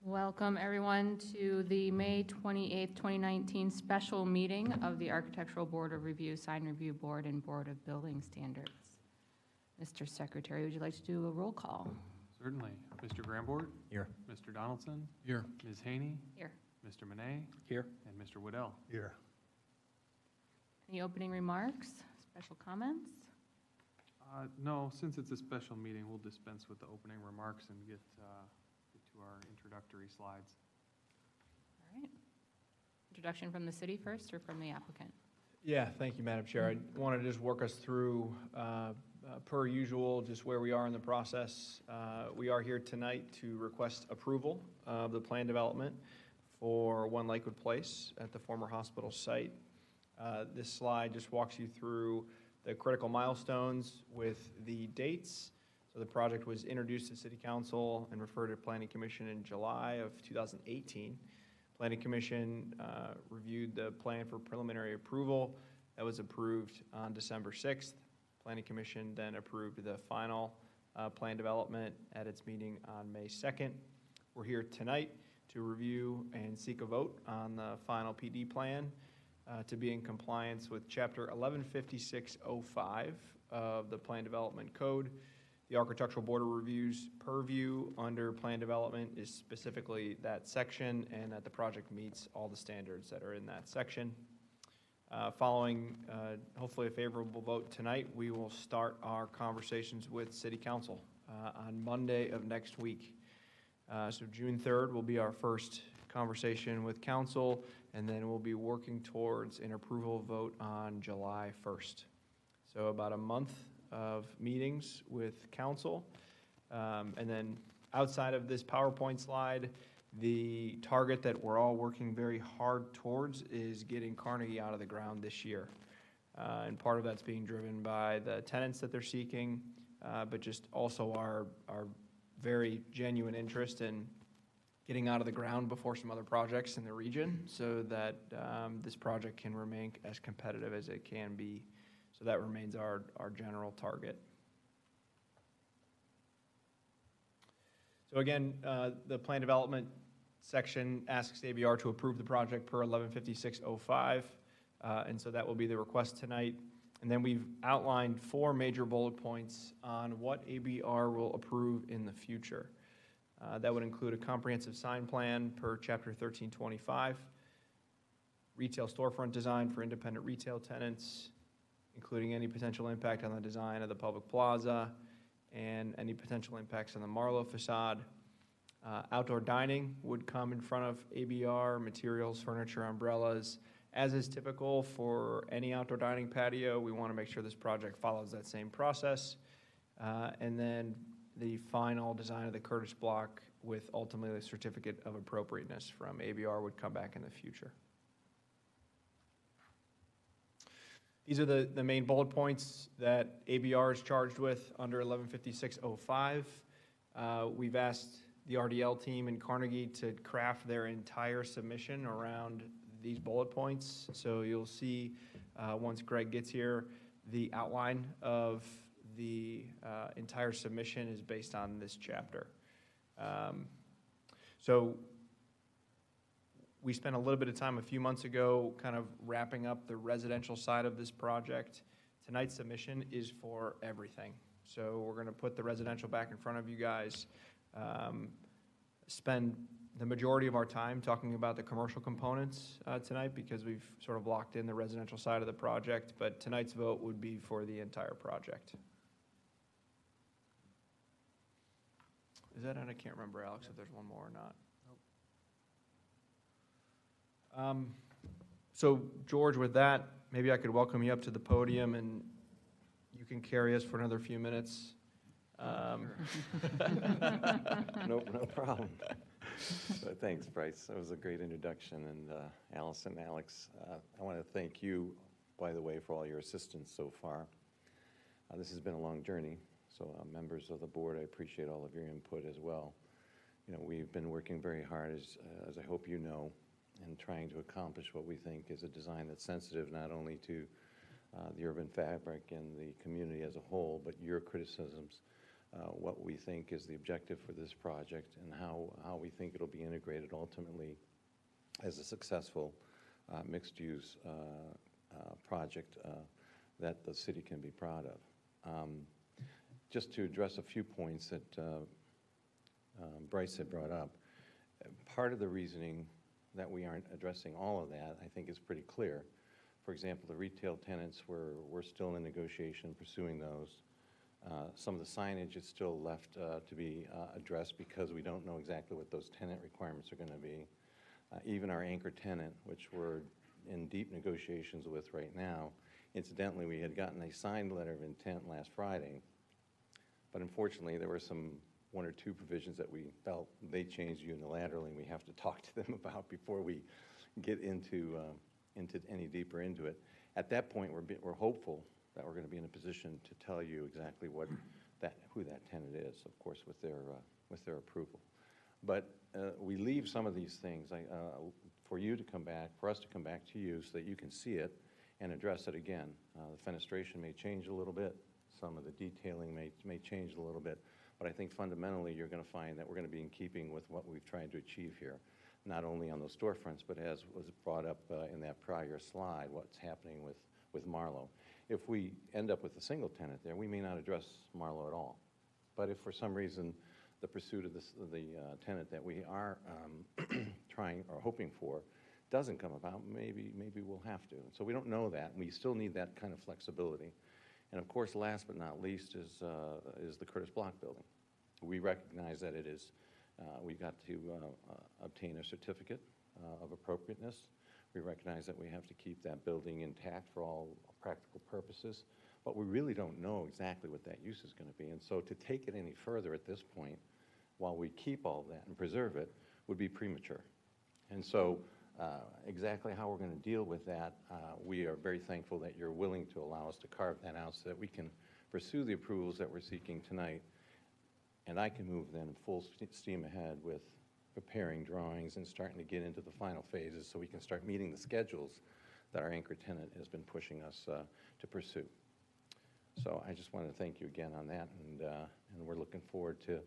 Welcome, everyone, to the May 28th, 2019 special meeting of the Architectural Board of Review, Sign Review Board, and Board of Building Standards. Mr. Secretary, would you like to do a roll call? Certainly. Mr. Grambort? Here. Mr. Donaldson? Here. Ms. Haney? Here. Mr. Monet? Here. And Mr. Waddell? Here. Any opening remarks, special comments? No, since it's a special meeting, we'll dispense with the opening remarks and get to our introductory slides. All right. Introduction from the city first or from the applicant? Yeah, thank you, Madam Chair. I want to just work us through, per usual, just where we are in the process. We are here tonight to request approval of the plan development for One Lakewood Place at the former hospital site. This slide just walks you through the critical milestones with the dates. So the project was introduced to City Council and referred to Planning Commission in July of 2018. Planning Commission reviewed the plan for preliminary approval. That was approved on December 6th. Planning Commission then approved the final plan development at its meeting on May 2nd. We're here tonight to review and seek a vote on the final PD plan to be in compliance with Chapter 115605 of the Plan Development Code. The Architectural Board of Review's purview under plan development is specifically that section, and that the project meets all the standards that are in that section. Following hopefully a favorable vote tonight, we will start our conversations with City Council on Monday of next week. So June 3rd will be our first conversation with Council, and then we'll be working towards an approval vote on July 1st. So about a month of meetings with Council. And then outside of this PowerPoint slide, the target that we're all working very hard towards is getting Carnegie out of the ground this year. And part of that's being driven by the tenants that they're seeking, but just also our very genuine interest in getting out of the ground before some other projects in the region, so that this project can remain as competitive as it can be. So that remains our general target. So again, the plan development section asks ABR to approve the project per 115605, and so that will be the request tonight. And then we've outlined 4 major bullet points on what ABR will approve in the future. That would include a comprehensive sign plan per Chapter 1325, retail storefront design for independent retail tenants, including any potential impact on the design of the public plaza and any potential impacts on the Marlowe facade. Outdoor dining would come in front of ABR, materials, furniture, umbrellas. As is typical for any outdoor dining patio, we want to make sure this project follows that same process. And then the final design of the Curtis block with ultimately the certificate of appropriateness from ABR would come back in the future. These are the main bullet points that ABR is charged with under 115605. We've asked the RDL team in Carnegie to craft their entire submission around these bullet points. So you'll see once Greg gets here, the outline of the entire submission is based on this chapter. So we spent a little bit of time a few months ago kind of wrapping up the residential side of this project. Tonight's submission is for everything. So we're going to put the residential back in front of you guys, spend the majority of our time talking about the commercial components tonight, because we've sort of locked in the residential side of the project, but tonight's vote would be for the entire project. Is that it? I can't remember, Alex, if there's one more or not. So George, with that, maybe I could welcome you up to the podium and you can carry us for another few minutes. No problem. But thanks, Bryce. That was a great introduction. And Allison, Alex, I want to thank you, by the way, for all your assistance so far. This has been a long journey. So members of the board, I appreciate all of your input as well. You know, we've been working very hard, as I hope you know, and trying to accomplish what we think is a design that's sensitive not only to the urban fabric and the community as a whole, but your criticisms what we think is the objective for this project and how we think it'll be integrated ultimately as a successful mixed-use project that the city can be proud of. Just to address a few points that Bryce had brought up, part of the reasoning that we aren't addressing all of that, I think, is pretty clear. For example, the retail tenants, we're still in negotiation, pursuing those. Some of the signage is still left to be addressed because we don't know exactly what those tenant requirements are going to be. Even our anchor tenant, which we're in deep negotiations with right now, incidentally, we had gotten a signed letter of intent last Friday, but unfortunately, there were one or two provisions that we felt they changed unilaterally, and we have to talk to them about before we get into any deeper into it. At that point, we're hopeful that we're going to be in a position to tell you exactly who that tenant is, of course, with their approval. But we leave some of these things for us to come back to you so that you can see it and address it again. The fenestration may change a little bit. Some of the detailing may change a little bit. But I think fundamentally you're going to find that we're going to be in keeping with what we've tried to achieve here, not only on those storefronts, but as was brought up in that prior slide, what's happening with Marlowe. If we end up with a single tenant there, we may not address Marlowe at all. But if for some reason the pursuit of the tenant that we are trying or hoping for doesn't come about, maybe we'll have to. So we don't know that, and we still need that kind of flexibility. And of course, last but not least is the Curtis Block building. We recognize that it is, we got to obtain a certificate of appropriateness. We recognize that we have to keep that building intact for all practical purposes, but we really don't know exactly what that use is going to be. And so to take it any further at this point, while we keep all that and preserve it, would be premature. And so exactly how we're going to deal with that, we are very thankful that you're willing to allow us to carve that out so that we can pursue the approvals that we're seeking tonight. And I can move then full steam ahead with preparing drawings and starting to get into the final phases so we can start meeting the schedules that our anchor tenant has been pushing us to pursue. So I just want to thank you again on that, and we're looking forward to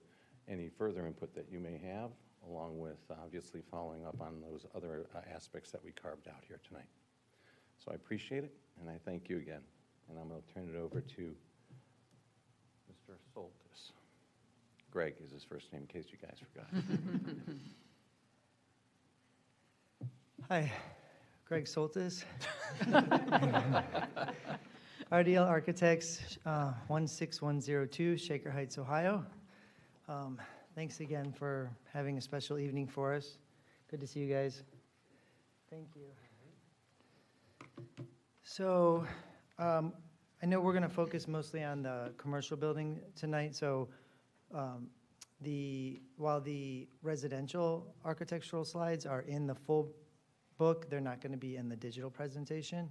any further input that you may have, along with obviously following up on those other aspects that we carved out here tonight. So I appreciate it, and I thank you again. And I'm going to turn it over to Mr. Soltis. Greg is his first name, in case you guys forgot. Hi, Greg Soltis. RDL Architects, 16102, Shaker Heights, Ohio. Thanks again for having a special evening for us. Good to see you guys. Thank you. So I know we're going to focus mostly on the commercial building tonight. So while the residential architectural slides are in the full book, they're not going to be in the digital presentation.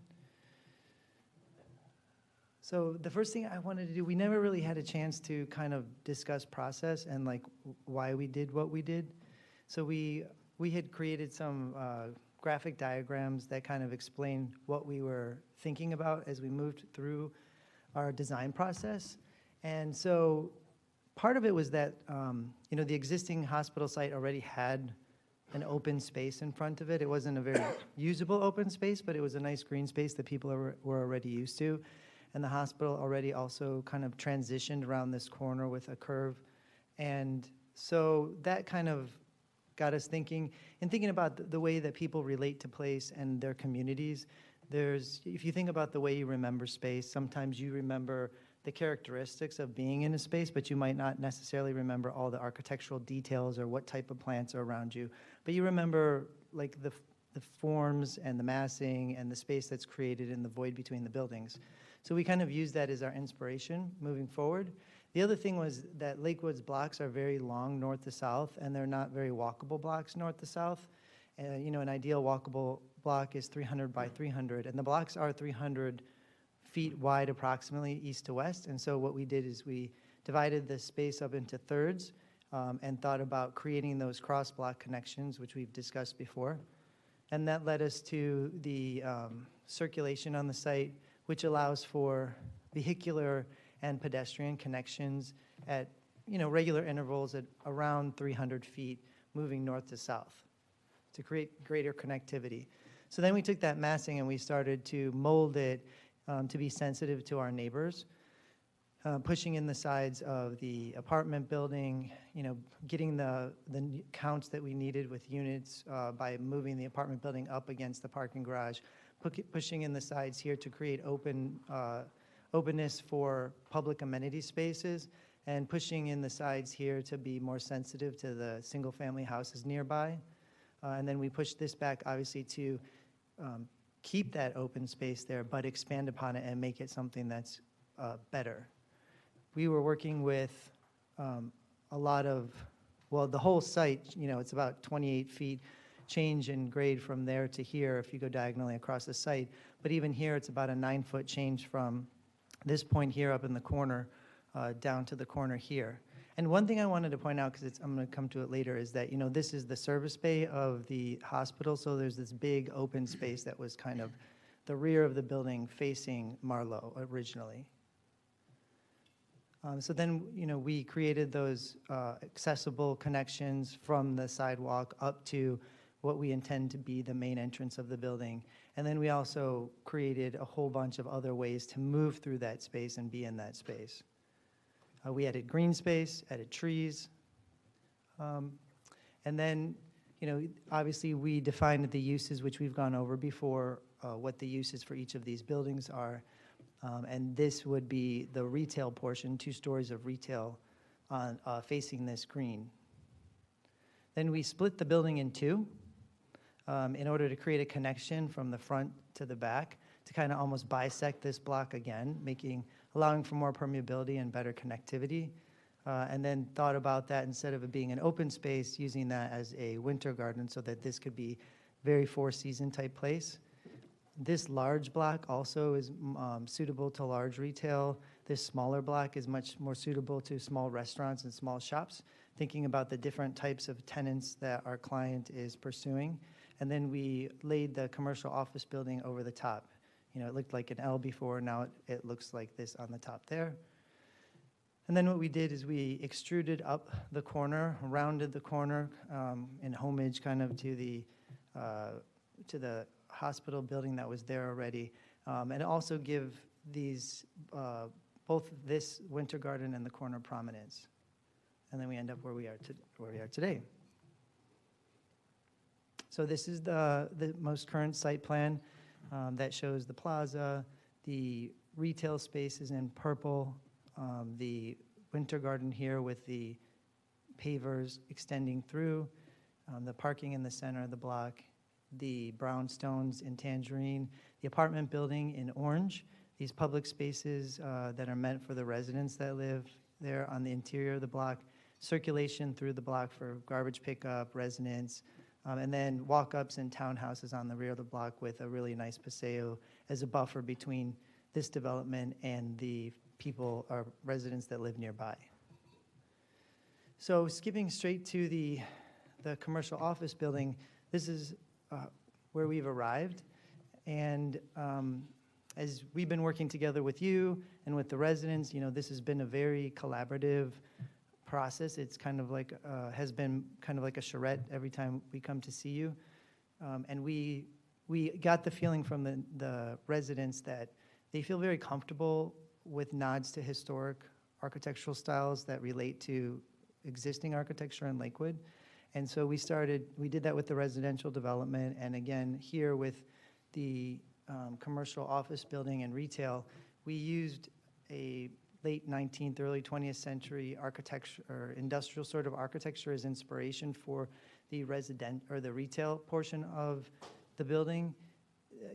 So the first thing I wanted to do, we never really had a chance to kind of discuss process and like why we did what we did. So we had created some graphic diagrams that kind of explain what we were thinking about as we moved through our design process. And so part of it was that, the existing hospital site already had an open space in front of it. It wasn't a very usable open space, but it was a nice green space that people were already used to. And the hospital already also kind of transitioned around this corner with a curve. And so that kind of got us thinking about the way that people relate to place and their communities. If you think about the way you remember space, sometimes you remember the characteristics of being in a space, but you might not necessarily remember all the architectural details or what type of plants are around you. But you remember like the forms and the massing and the space that's created in the void between the buildings. So we kind of use that as our inspiration moving forward. The other thing was that Lakewood's blocks are very long north to south, and they're not very walkable blocks north to south. An ideal walkable block is 300 by 300, and the blocks are 300 feet wide approximately east to west. And so what we did is we divided the space up into thirds and thought about creating those cross-block connections, which we've discussed before. And that led us to the circulation on the site, which allows for vehicular and pedestrian connections at regular intervals at around 300 feet, moving north to south to create greater connectivity. So then we took that massing and we started to mold it to be sensitive to our neighbors, pushing in the sides of the apartment building, getting the counts that we needed with units by moving the apartment building up against the parking garage, pushing in the sides here to create openness for public amenity spaces, and pushing in the sides here to be more sensitive to the single-family houses nearby. And then we pushed this back, obviously, to keep that open space there, but expand upon it and make it something that's better. We were working with a lot of, well, the whole site, it's about 28 feet change in grade from there to here if you go diagonally across the site. But even here, it's about a 9-foot change from this point here up in the corner down to the corner here. And one thing I wanted to point out, because I'm going to come to it later, is that, this is the service bay of the hospital, so there's this big open space that was kind of the rear of the building facing Marlowe originally. So then, we created those accessible connections from the sidewalk up to what we intend to be the main entrance of the building. And then we also created a whole bunch of other ways to move through that space and be in that space. We added green space, added trees. And then, obviously we defined the uses, which we've gone over before, what the uses for each of these buildings are. And this would be the retail portion, 2 stories of retail on, facing this green. Then we split the building in 2 in order to create a connection from the front to the back to kind of almost bisect this block again, allowing for more permeability and better connectivity. And then thought about that, instead of it being an open space, using that as a winter garden so that this could be very 4-season type place. This large block also is suitable to large retail. This smaller block is much more suitable to small restaurants and small shops, thinking about the different types of tenants that our client is pursuing. And then we laid the commercial office building over the top. It looked like an L before, now it looks like this on the top there. And then what we did is we extruded up the corner, rounded the corner in homage kind of to the hospital building that was there already, and also give these, both this winter garden and the corner prominence. And then we end up where we are today. So this is the most current site plan that shows the plaza, the retail spaces in purple, the winter garden here with the pavers extending through, the parking in the center of the block, the brownstones in tangerine, the apartment building in orange, these public spaces that are meant for the residents that live there on the interior of the block, circulation through the block for garbage pickup, residents, and then walk-ups and townhouses on the rear of the block with a really nice paseo as a buffer between this development and the people or residents that live nearby. So skipping straight to the commercial office building, this is where we've arrived. And as we've been working together with you and with the residents, this has been a very collaborative process. It's kind of like, has been kind of like a charrette every time we come to see you. And we got the feeling from the residents that they feel very comfortable with nods to historic architectural styles that relate to existing architecture in Lakewood. And so we did that with the residential development, and again, here with the commercial office building and retail, we used a late 19th, early 20th century architecture, or industrial sort of architecture as inspiration for the retail portion of the building,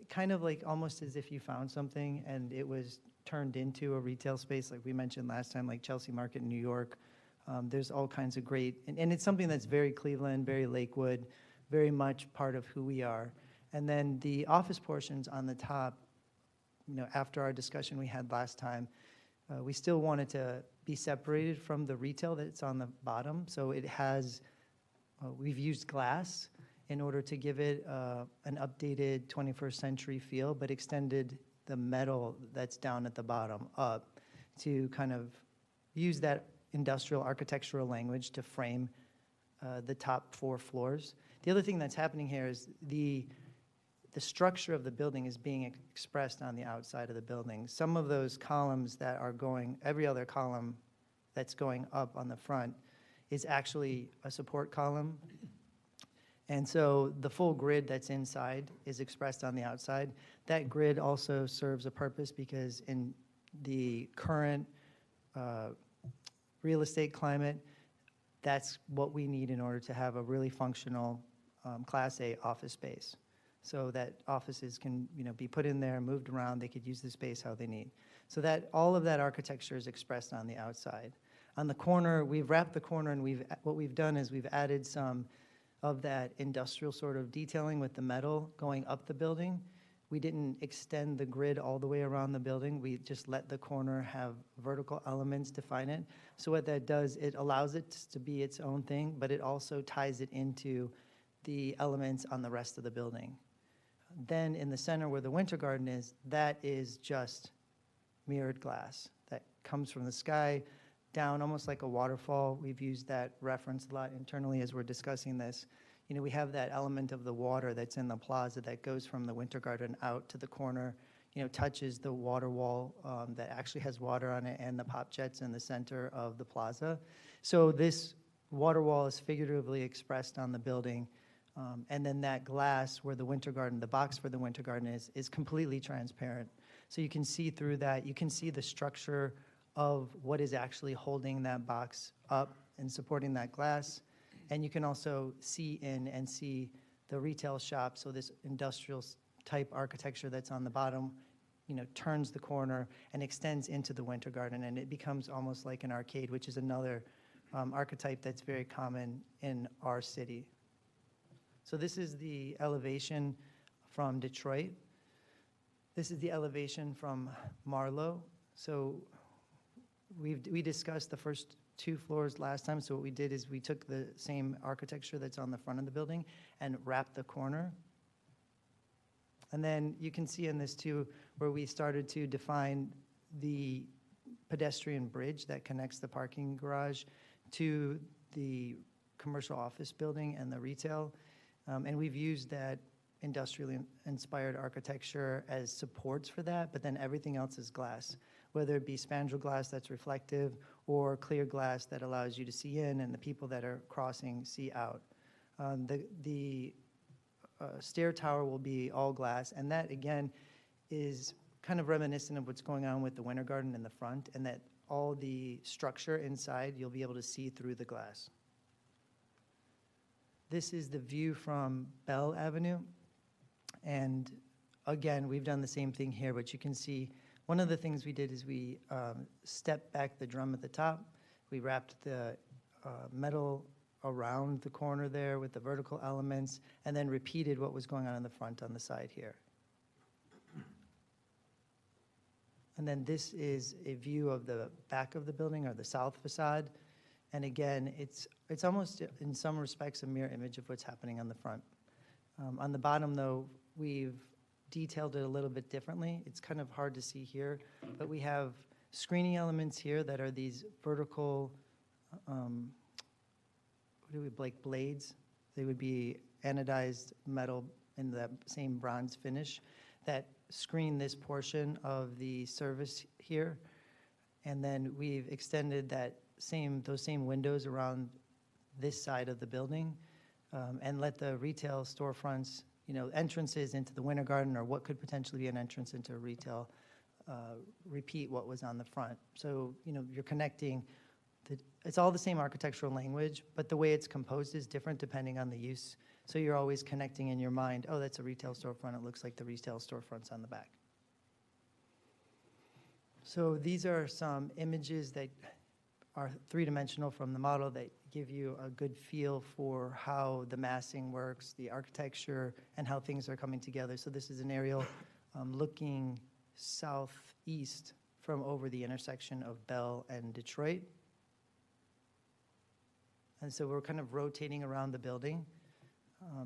kind of like almost as if you found something and it was turned into a retail space, like we mentioned last time, like Chelsea Market in New York. There's all kinds of great, and it's something that's very Cleveland, very Lakewood, very much part of who we are. And then the office portions on the top, after our discussion we had last time, we still wanted to be separated from the retail that's on the bottom. So it has, we've used glass in order to give it an updated 21st century feel, but extended the metal that's down at the bottom up to kind of use that industrial architectural language to frame the top 4 floors. The other thing that's happening here is the structure of the building is being expressed on the outside of the building. Some of those columns that are going, every other column that's going up on the front is actually a support column. And so the full grid that's inside is expressed on the outside. That grid also serves a purpose because in the current real estate climate, that's what we need in order to have a really functional Class A office space. So that offices can, be put in there, moved around, they could use the space how they need. So that all of that architecture is expressed on the outside. On the corner, we've wrapped the corner, and what we've done is we've added some of that industrial sort of detailing with the metal going up the building. We didn't extend the grid all the way around the building. We just let the corner have vertical elements define it. So what that does, it allows it to be its own thing, but it also ties it into the elements on the rest of the building. Then in the center where the winter garden is, that is just mirrored glass that comes from the sky down almost like a waterfall. We've used that reference a lot internally as we're discussing this. We have that element of the water that's in the plaza that goes from the winter garden out to the corner, touches the water wall that actually has water on it and the pop jets in the center of the plaza. So this water wall is figuratively expressed on the building. And then that glass where the winter garden, the box for the winter garden is completely transparent. So you can see through that. You can see the structure of what is actually holding that box up and supporting that glass. And you can also see in and see the retail shop. So this industrial type architecture that's on the bottom, turns the corner and extends into the winter garden. And it becomes almost like an arcade, which is another archetype that's very common in our city. So this is the elevation from Detroit. This is the elevation from Marlow. So we discussed the first 2 floors last time. So what we did is we took the same architecture that's on the front of the building and wrapped the corner. And then you can see in this too where we started to define the pedestrian bridge that connects the parking garage to the commercial office building and the retail. And we've used that industrially inspired architecture as supports for that, but then everything else is glass, whether it be spandrel glass that's reflective or clear glass that allows you to see in and the people that are crossing see out. The stair tower will be all glass, and that again is kind of reminiscent of what's going on with the winter garden in the front, and that all the structure inside you'll be able to see through the glass. This is the view from Bell Avenue. And again, we've done the same thing here, but you can see one of the things we did is we stepped back the drum at the top. We wrapped the metal around the corner there with the vertical elements, and then repeated what was going on in the front on the side here. And then this is a view of the back of the building, or the south facade. And again, it's almost, in some respects, a mirror image of what's happening on the front. On the bottom, though, we've detailed it a little bit differently. It's kind of hard to see here, but we have screening elements here that are these vertical, like blades? They would be anodized metal in the same bronze finish that screen this portion of the service here. And then we've extended those same windows around this side of the building, and let the retail storefronts, entrances into the winter garden or what could potentially be an entrance into a retail, repeat what was on the front. So, you're connecting, it's all the same architectural language, but the way it's composed is different depending on the use. So you're always connecting in your mind, oh, that's a retail storefront, it looks like the retail storefronts on the back. So these are some images that are 3-dimensional from the model that give you a good feel for how the massing works, the architecture, and how things are coming together. So this is an aerial looking southeast from over the intersection of Bell and Detroit. And so we're kind of rotating around the building.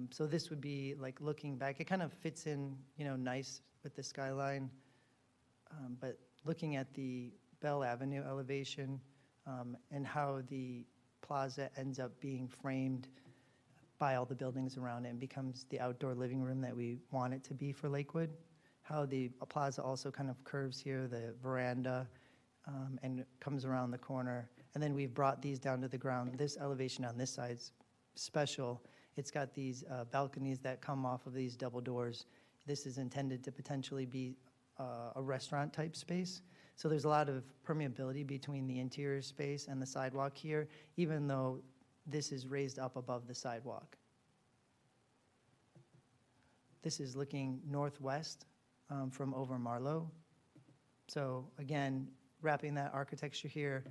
So this would be like looking back. It kind of fits in, nice with the skyline. But looking at the Bell Avenue elevation, and how the plaza ends up being framed by all the buildings around it and becomes the outdoor living room that we want it to be for Lakewood. How the plaza also kind of curves here, the veranda, and comes around the corner. And then we've brought these down to the ground. This elevation on this side's special. It's got these balconies that come off of these double doors. This is intended to potentially be a restaurant-type space. So there's a lot of permeability between the interior space and the sidewalk here, even though this is raised up above the sidewalk. This is looking northwest from over Marlowe. So again, wrapping that architecture here,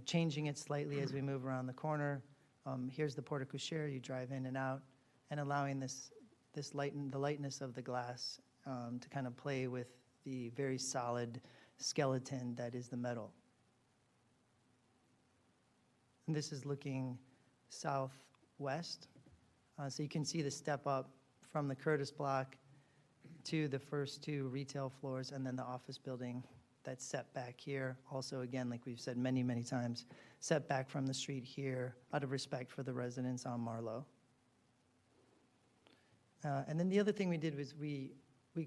changing it slightly as we move around the corner. Here's the porte cochere, you drive in and out, and allowing the lightness of the glass to kind of play with the very solid skeleton that is the metal. And this is looking southwest. So you can see the step up from the Curtis block to the first two retail floors and then the office building that's set back here. Also, again, like we've said many, many times, set back from the street here out of respect for the residents on Marlowe. And then the other thing we did was we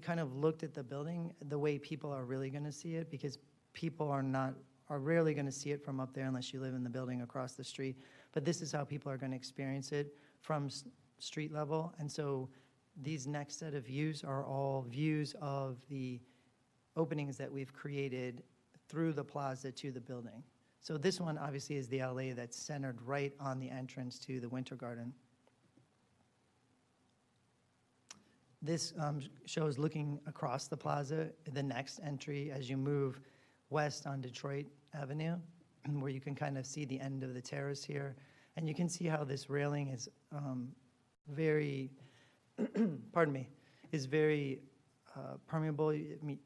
kind of looked at the building the way people are really going to see it, because people are rarely going to see it from up there unless you live in the building across the street. But this is how people are going to experience it from street level. And so these next set of views are all views of the openings that we've created through the plaza to the building. So this one obviously is the LA that's centered right on the entrance to the Winter Garden. This shows looking across the plaza, the next entry as you move west on Detroit Avenue, where you can kind of see the end of the terrace here. And you can see how this railing is very, pardon me, is very permeable.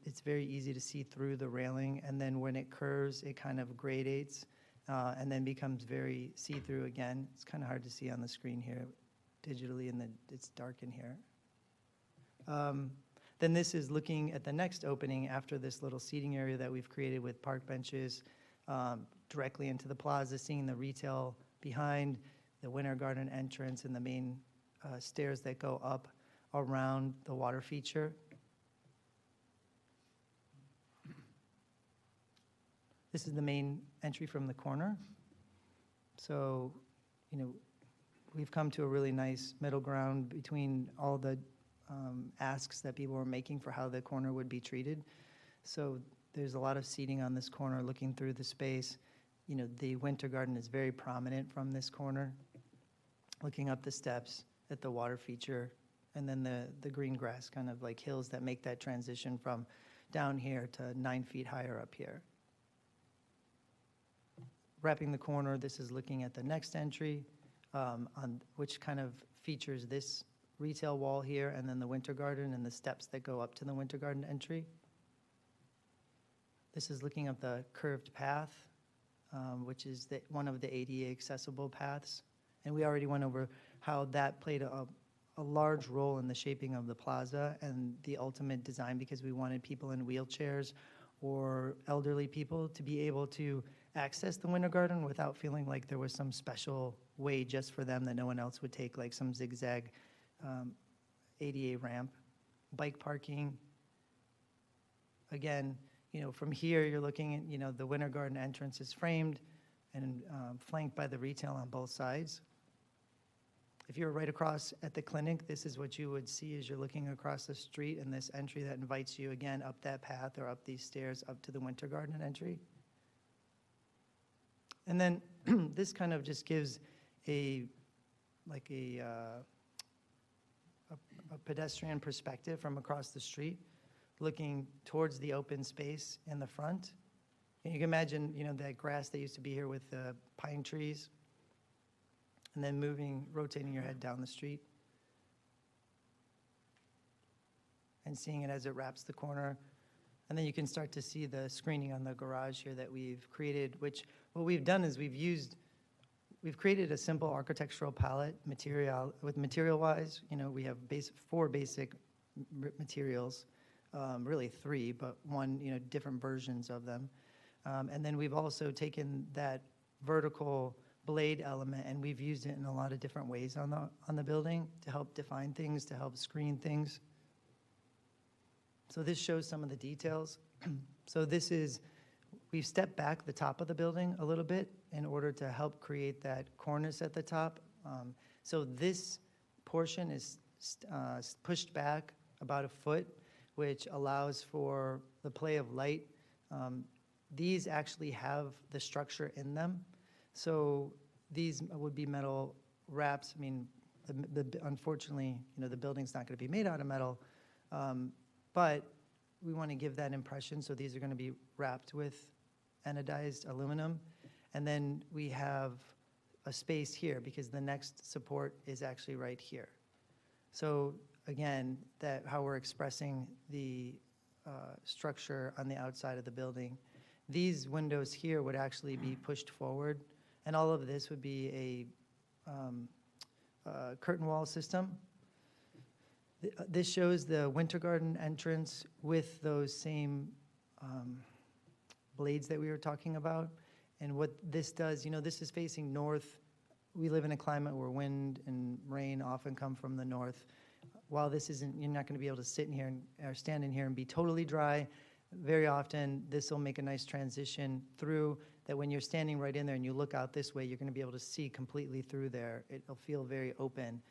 It's very easy to see through the railing. And then when it curves, it kind of gradates and then becomes very see-through again. It's kind of hard to see on the screen here digitally, and it's dark in here. Then this is looking at the next opening after this little seating area that we've created with park benches directly into the plaza, seeing the retail behind, the Winter Garden entrance, and the main stairs that go up around the water feature. This is the main entry from the corner. So, we've come to a really nice middle ground between all the asks that people were making for how the corner would be treated. So there's a lot of seating on this corner looking through the space. The Winter Garden is very prominent from this corner, looking up the steps at the water feature, and then the green grass kind of like hills that make that transition from down here to 9 feet higher up here. Wrapping the corner, this is looking at the next entry, on which kind of features this retail wall here, and then the Winter Garden and the steps that go up to the Winter Garden entry. This is looking at the curved path, which is one of the ADA accessible paths. And we already went over how that played a large role in the shaping of the plaza and the ultimate design, because we wanted people in wheelchairs or elderly people to be able to access the Winter Garden without feeling like there was some special way just for them that no one else would take, like some zigzag ADA ramp. Bike parking. Again, from here you're looking at, the Winter Garden entrance is framed and flanked by the retail on both sides. If you're right across at the clinic, this is what you would see as you're looking across the street, and this entry that invites you again up that path or up these stairs up to the Winter Garden entry. And then this kind of just gives a pedestrian perspective from across the street, looking towards the open space in the front. And you can imagine, that grass that used to be here with the pine trees, and then rotating your head down the street and seeing it as it wraps the corner. And then you can start to see the screening on the garage here that we've created, which what we've done is we've created a simple architectural palette material-wise. We have 4 basic materials, really 3, but one, different versions of them. And then we've also taken that vertical blade element and we've used it in a lot of different ways on the building to help define things, to help screen things. So this shows some of the details. So this is, we've stepped back the top of the building a little bit in order to help create that cornice at the top. So this portion is pushed back about a foot, which allows for the play of light. These actually have the structure in them. So these would be metal wraps. I mean, unfortunately, the building's not going to be made out of metal, but we want to give that impression. So these are going to be wrapped with anodized aluminum. And then we have a space here because the next support is actually right here. So again, how we're expressing the structure on the outside of the building. These windows here would actually be pushed forward, and all of this would be a curtain wall system. This shows the Winter Garden entrance with those same blades that we were talking about. And what this does, this is facing north. We live in a climate where wind and rain often come from the north. While this isn't, you're not going to be able to sit in here or stand in here and be totally dry. Very often, this will make a nice transition through that when you're standing right in there and you look out this way, you're going to be able to see completely through there. It'll feel very open,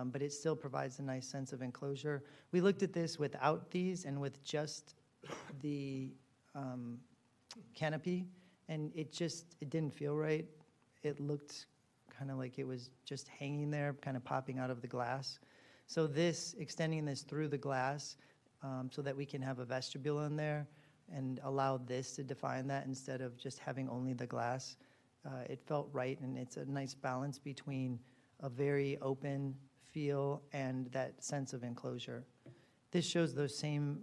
but it still provides a nice sense of enclosure. We looked at this without these and with just the canopy, and it didn't feel right. It looked kind of like it was just hanging there, kind of popping out of the glass. So extending this through the glass so that we can have a vestibule in there and allow this to define that instead of just having only the glass. It felt right, and it's a nice balance between a very open feel and that sense of enclosure. This shows those same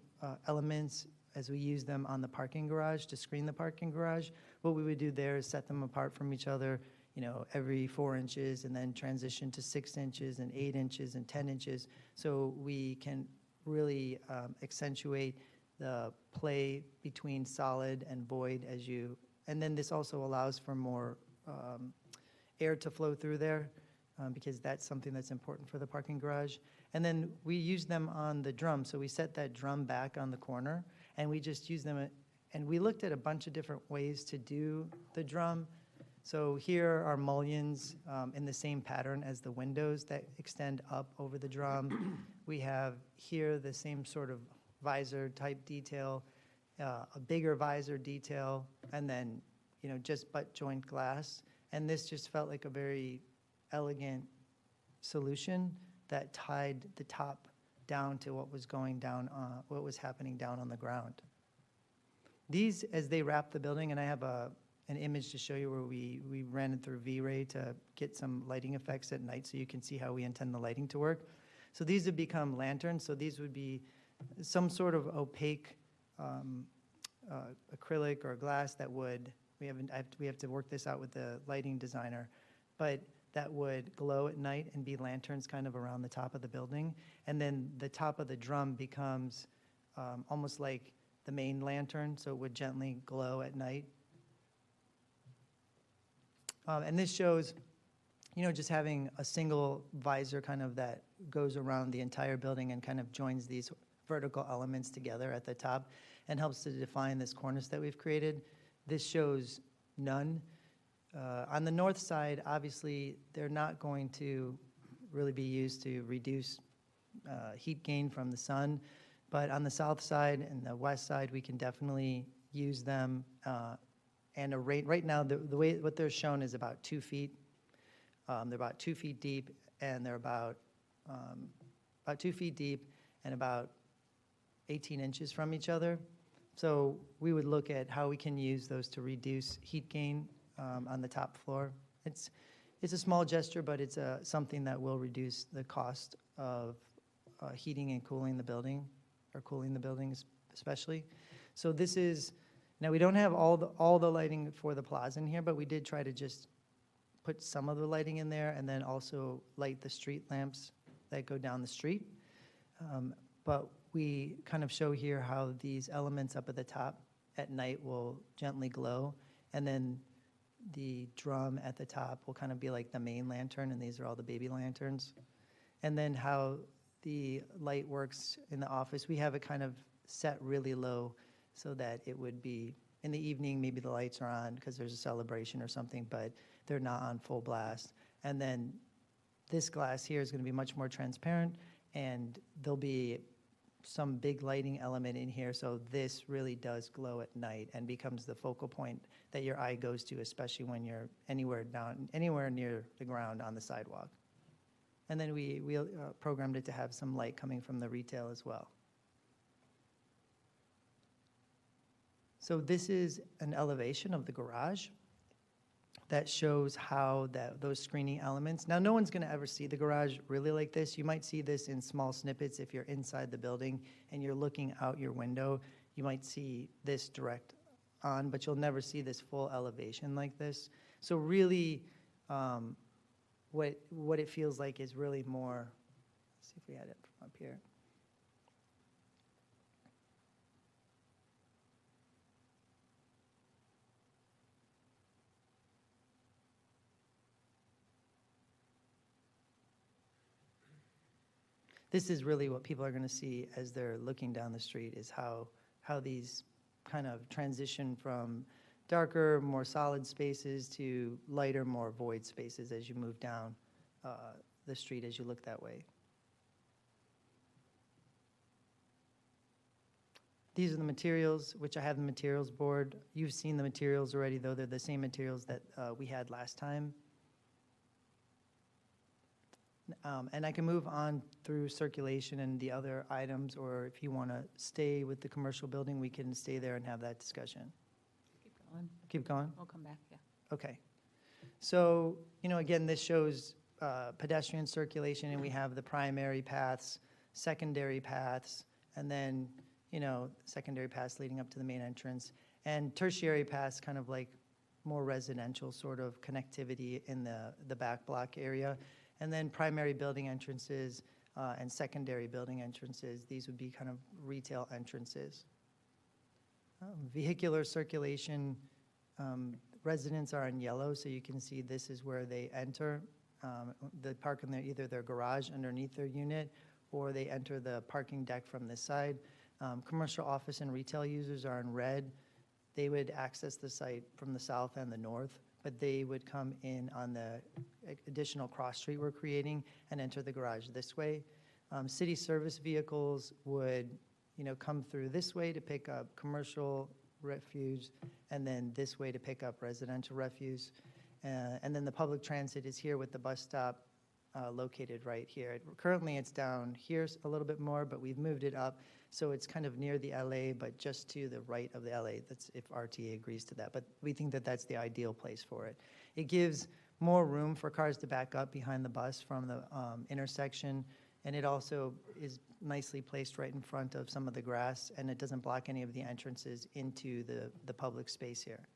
elements as we use them on the parking garage to screen the parking garage. What we would do there is set them apart from each other, every 4 inches, and then transition to 6 inches and 8 inches and 10 inches. So we can really accentuate the play between solid and void and then this also allows for more air to flow through there because that's something that's important for the parking garage. And then we use them on the drum. So we set that drum back on the corner and we just use them. And we looked at a bunch of different ways to do the drum. So here are mullions in the same pattern as the windows that extend up over the drum. We have here the same sort of visor type detail, a bigger visor detail, and then just butt joint glass. And this just felt like a very elegant solution that tied the top down to what was going down, what was happening down on the ground. These, as they wrap the building, and I have an image to show you where we ran it through V-Ray to get some lighting effects at night so you can see how we intend the lighting to work. So these have become lanterns. So these would be some sort of opaque acrylic or glass that would, we have to work this out with the lighting designer, but that would glow at night and be lanterns kind of around the top of the building. And then the top of the drum becomes almost like the main lantern, so it would gently glow at night. And this shows, just having a single visor kind of that goes around the entire building and kind of joins these vertical elements together at the top and helps to define this cornice that we've created. This shows none. On the north side, obviously, they're not going to really be used to reduce heat gain from the sun. But on the south side and the west side, we can definitely use them. And right now, the way what they're shown is about 2 feet. They're about 2 feet deep, and they're about 2 feet deep and about 18 inches from each other. So we would look at how we can use those to reduce heat gain on the top floor. It's a small gesture, but it's something that will reduce the cost of heating and cooling the building, or cooling the buildings especially. So this is, now we don't have all the lighting for the plaza in here, but we did try to just put some of the lighting in there and then also light the street lamps that go down the street. But we kind of show here how these elements up at the top at night will gently glow. And then the drum at the top will kind of be like the main lantern, and these are all the baby lanterns. And then how the light works in the office, we have it kind of set really low so that it would be, in the evening, maybe the lights are on because there's a celebration or something, but they're not on full blast. And then this glass here is going to be much more transparent, and there'll be some big lighting element in here, so this really does glow at night and becomes the focal point that your eye goes to, especially when you're anywhere near the ground on the sidewalk. And then we programmed it to have some light coming from the retail as well. So this is an elevation of the garage that shows how those screening elements. Now, no one's going to ever see the garage really like this. You might see this in small snippets if you're inside the building and you're looking out your window. You might see this direct on, but you'll never see this full elevation like this. So really, what it feels like is really more, let's see if we had it from up here. This is really what people are going to see as they're looking down the street, is how these kind of transition from darker, more solid spaces to lighter, more void spaces as you move down the street as you look that way. These are the materials, which I have the materials board. You've seen the materials already, though they're the same materials that we had last time. And I can move on through circulation and the other items, or if you want to stay with the commercial building, we can stay there and have that discussion. Keep going. Keep going? We'll come back, yeah. Okay. So, again, this shows pedestrian circulation, and we have the primary paths, secondary paths, and then, secondary paths leading up to the main entrance, and tertiary paths, kind of like more residential sort of connectivity in the back block area. And then primary building entrances and secondary building entrances, these would be kind of retail entrances. Vehicular circulation, residents are in yellow, so you can see this is where they enter. They park in either their garage underneath their unit, or they enter the parking deck from this side. Commercial office and retail users are in red. They would access the site from the south and the north, but they would come in on the additional cross street we're creating and enter the garage this way. City service vehicles would, come through this way to pick up commercial refuse, and then this way to pick up residential refuse. And then the public transit is here with the bus stop located right here. Currently, it's down here a little bit more, but we've moved it up, so it's kind of near the LA, but just to the right of the LA. That's if RTA agrees to that, but we think that that's the ideal place for it. It gives more room for cars to back up behind the bus from the intersection, and it also is nicely placed right in front of some of the grass, and it doesn't block any of the entrances into the public space here.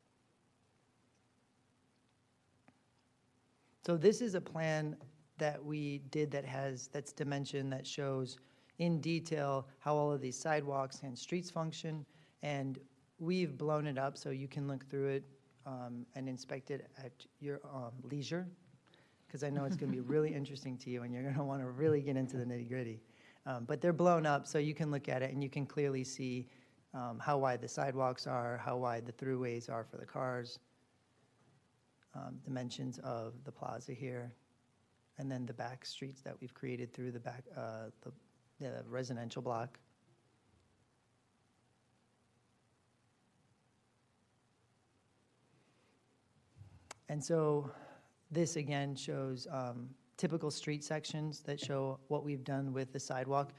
So this is a plan that we did that's dimensioned, that shows in detail how all of these sidewalks and streets function, and we've blown it up so you can look through it and inspect it at your leisure, because I know it's going to be really interesting to you and you're going to want to really get into the nitty-gritty. But they're blown up so you can look at it and you can clearly see how wide the sidewalks are, how wide the throughways are for the cars, dimensions of the plaza here, and then the back streets that we've created through the back, the residential block. And so this again shows typical street sections that show what we've done with the sidewalk.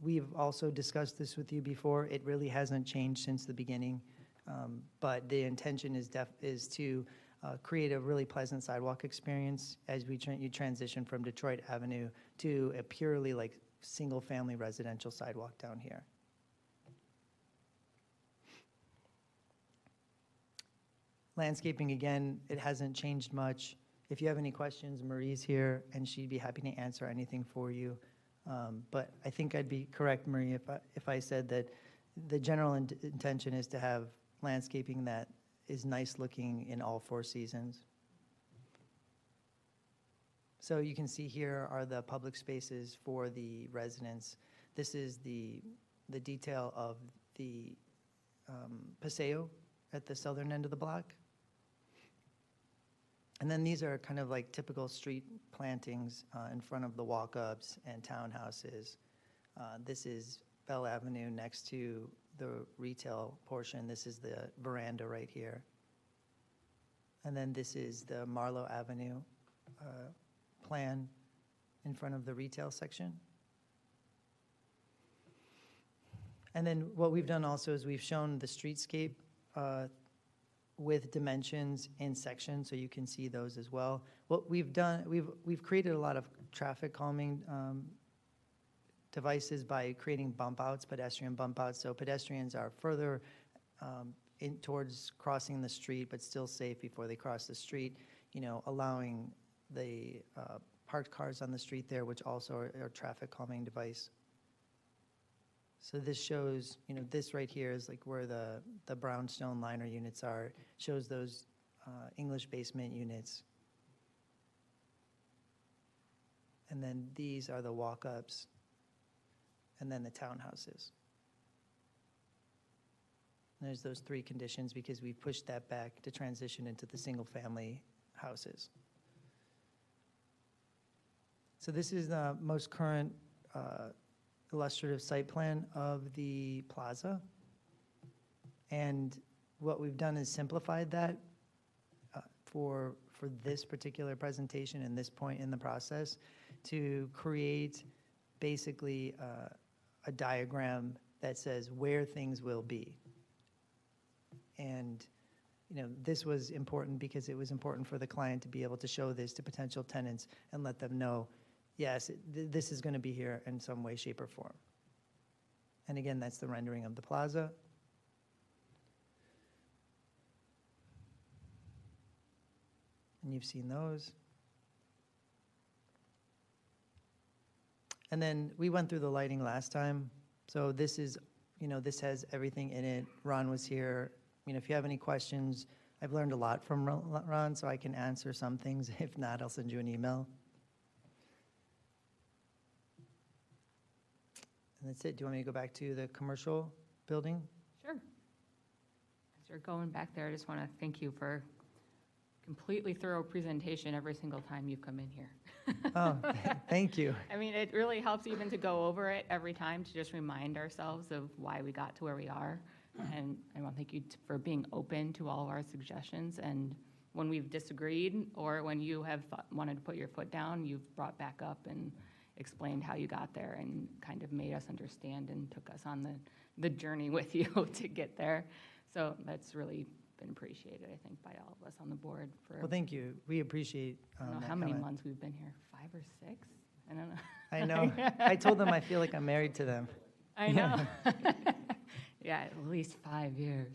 We've also discussed this with you before. It really hasn't changed since the beginning, but the intention is to create a really pleasant sidewalk experience as you transition from Detroit Avenue to a purely like single-family residential sidewalk down here. Landscaping, again, it hasn't changed much. If you have any questions, Marie's here, and she'd be happy to answer anything for you. But I think I'd be correct, Marie, if I said that the general intention is to have landscaping that is nice looking in all 4 seasons. So you can see here are the public spaces for the residents. This is the detail of the paseo at the southern end of the block. And then these are kind of like typical street plantings in front of the walk-ups and townhouses. This is Bell Avenue next to the retail portion. This is the veranda right here. And then this is the Marlowe Avenue plan in front of the retail section. And then what we've done also is we've shown the streetscape with dimensions in sections, so you can see those as well. What we've done, we've created a lot of traffic calming devices by creating bump outs, pedestrian bump outs, so pedestrians are further in towards crossing the street, but still safe before they cross the street, you know, allowing the parked cars on the street there, which also are a traffic calming device. So this shows, you know, this right here is like where the brownstone liner units are, shows those English basement units. And then these are the walk-ups, and then the townhouses. And there's those 3 conditions because we pushed that back to transition into the single-family houses. So this is the most current illustrative site plan of the plaza. And what we've done is simplified that for this particular presentation and this point in the process to create basically a diagram that says where things will be. And you know, this was important because it was important for the client to be able to show this to potential tenants and let them know, yes, this is going to be here in some way, shape, or form. And again, that's the rendering of the plaza. And you've seen those. And then we went through the lighting last time. So this is, you know, this has everything in it. Ron was here. You know, if you have any questions, I've learned a lot from Ron, so I can answer some things. If not, I'll send you an email. And that's it. Do you want me to go back to the commercial building? Sure. As you're going back there, I just want to thank you for completely thorough presentation every single time you come in here. Oh, thank you. I mean, it really helps even to go over it every time to just remind ourselves of why we got to where we are. And I want to thank you for being open to all of our suggestions. And when we've disagreed or when you have wanted to put your foot down, you've brought back up and explained how you got there and kind of made us understand and took us on the journey with you to get there. So that's really been appreciated, I think, by all of us on the board for, Well, thank you. We appreciate I don't know that how many comment. months we've been here, 5 or 6? I don't know. I know. I told them I feel like I'm married to them. I know. Yeah, at least 5 years.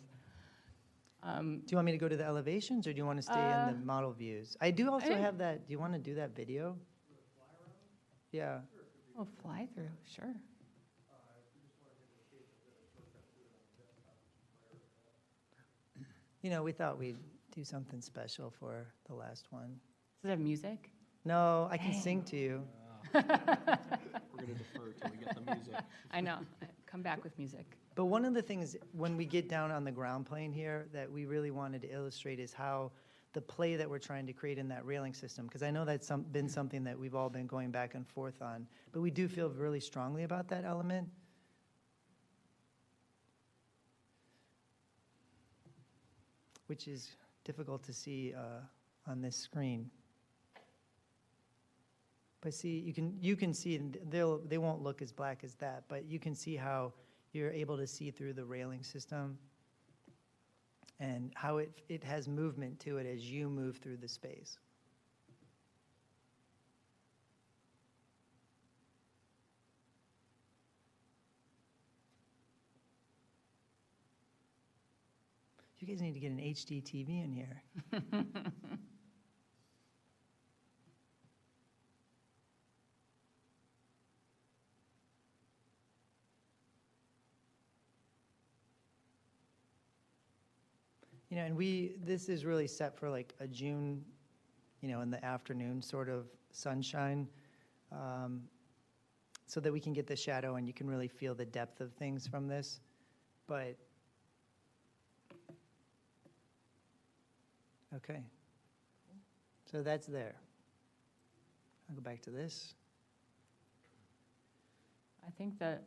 Do you want me to go to the elevations, or do you want to stay in the model views? I do also have that. Do you want to do that video? Yeah. Oh, fly through, sure. You know, we thought we'd do something special for the last one. Does it have music? No, I can Dang. sing to you. We're going to defer till we get the music. I know. Come back with music. But one of the things, when we get down on the ground plane here, that we really wanted to illustrate is how the play that we're trying to create in that railing system, because I know that's been something that we've all been going back and forth on, but we do feel really strongly about that element. Which is difficult to see on this screen. But see, you can see, and they won't look as black as that, but you can see how you're able to see through the railing system and how it has movement to it as you move through the space. You guys need to get an HD TV in here. You know, and this is really set for like a June, you know, in the afternoon sort of sunshine, so that we can get the shadow and you can really feel the depth of things from this. But, okay. So that's there. I'll go back to this. I think that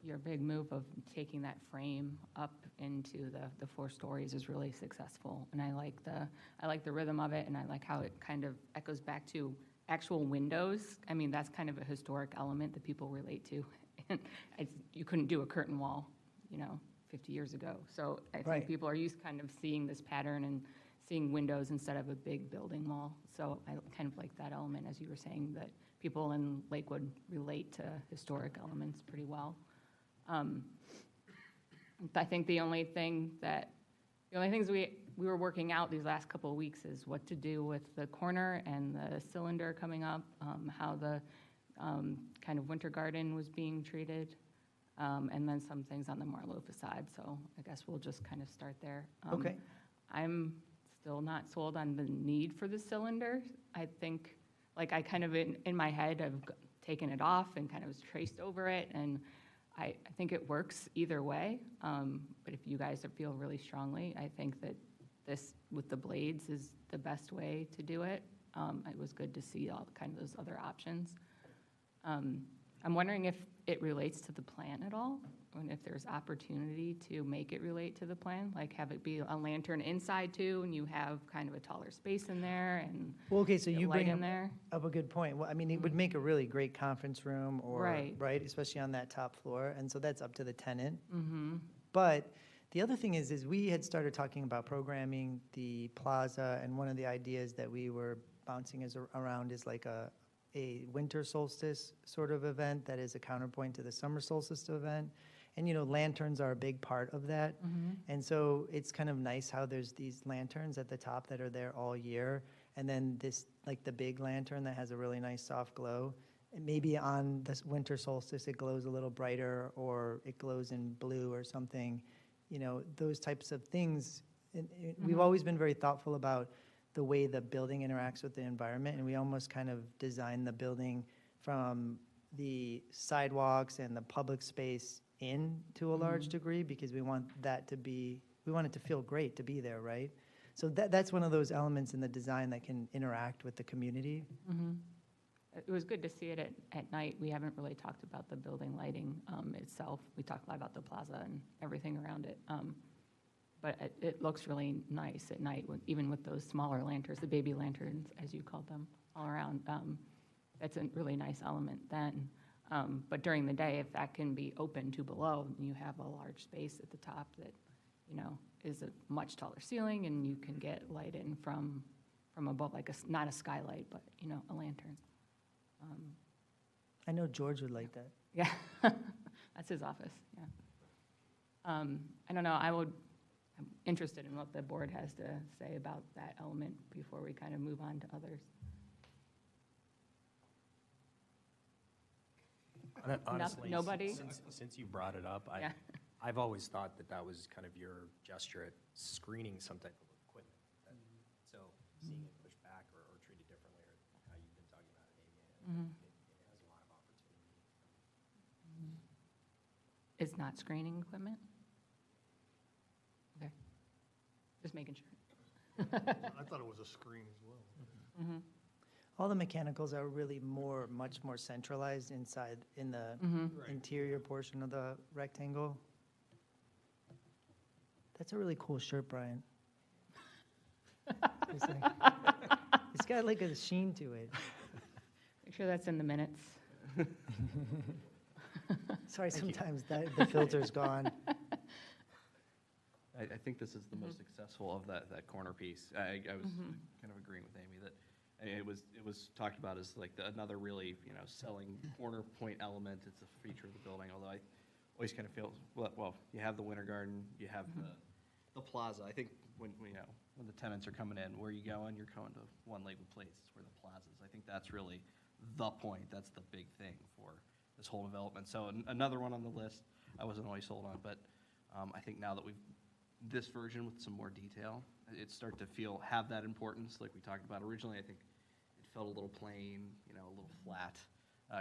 your big move of taking that frame up into the 4 stories is really successful. And I like the rhythm of it, and I like how it kind of echoes back to actual windows. I mean, that's kind of a historic element that people relate to. And you couldn't do a curtain wall, you know, 50 years ago. So I think Right. people are used kind of seeing this pattern and seeing windows instead of a big building wall. So I kind of like that element, as you were saying, that people in Lakewood relate to historic elements pretty well. I think the only things we were working out these last couple of weeks is what to do with the corner and the cylinder coming up, how the kind of winter garden was being treated, and then some things on the Marlowe facade. So I guess we'll just kind of start there. Okay. I'm still not sold on the need for the cylinder. I think, like, I kind of in my head have taken it off and kind of traced over it, and I think it works either way. But if you guys feel really strongly, I think that this with the blades is the best way to do it. It was good to see all kind of those other options. I'm wondering if it relates to the plan at all, and if there's opportunity to make it relate to the plan, like have it be a lantern inside too, and you have kind of a taller space in there and Well, okay, so get you light bring in there. up a good point. Well, I mean, it would make a really great conference room or, Right. especially on that top floor. And so that's up to the tenant. Mm-hmm. But the other thing is we had started talking about programming the plaza, and one of the ideas that we were bouncing around is like a winter solstice sort of event that is a counterpoint to the summer solstice event. And, you know, lanterns are a big part of that. Mm-hmm. And so it's kind of nice how there's these lanterns at the top that are there all year. And then this, like the big lantern that has a really nice soft glow. And maybe on this winter solstice, it glows a little brighter, or it glows in blue or something. You know, those types of things. And we've Mhm. always been very thoughtful about the way the building interacts with the environment. And we almost kind of design the building from the sidewalks and the public space in to a large Mhm. degree, because we want it to feel great to be there, right? So that's one of those elements in the design that can interact with the community. Mm-hmm. It was good to see it at night. We haven't really talked about the building lighting itself. We talked a lot about the plaza and everything around it. But it looks really nice at night, even with those smaller lanterns, the baby lanterns, as you called them, all around. That's a really nice element then. But during the day, if that can be open to below, you have a large space at the top that, you know, is a much taller ceiling, and you can get light in from above, like not a skylight, but, you know, a lantern. I know George would like that. Yeah, that's his office, yeah. I don't know, I'm interested in what the board has to say about that element before we kind of move on to others. Honestly, nobody? since you brought it up, Yeah. I've always thought that was kind of your gesture at screening some type of equipment. So seeing it pushed back or treated differently, or how you've been talking about it, Amy, it has a lot of opportunity. It's not screening equipment? Okay, just making sure. I thought it was a screen as well. Mhm. All the mechanicals are really much more centralized inside in the Mhm. interior portion of the rectangle. That's a really cool shirt, Brian. It's got like a sheen to it. Make sure that's in the minutes. Sorry, sometimes the filter's gone. I think this is the most successful of that corner piece. I was kind of agreeing with Amy that it was talked about as like another really, you know, selling corner point element. It's a feature of the building, although I always kind of feel, well, you have the winter garden, you have the plaza. I think when the tenants are coming in, where you going? You're going to One Lakewood Place. It's where the plaza is. I think that's really the point. That's the big thing for this whole development. So another one on the list I wasn't always sold on, but I think now that we've this version with some more detail. It started to have that importance, like we talked about originally. I think it felt a little plain, a little flat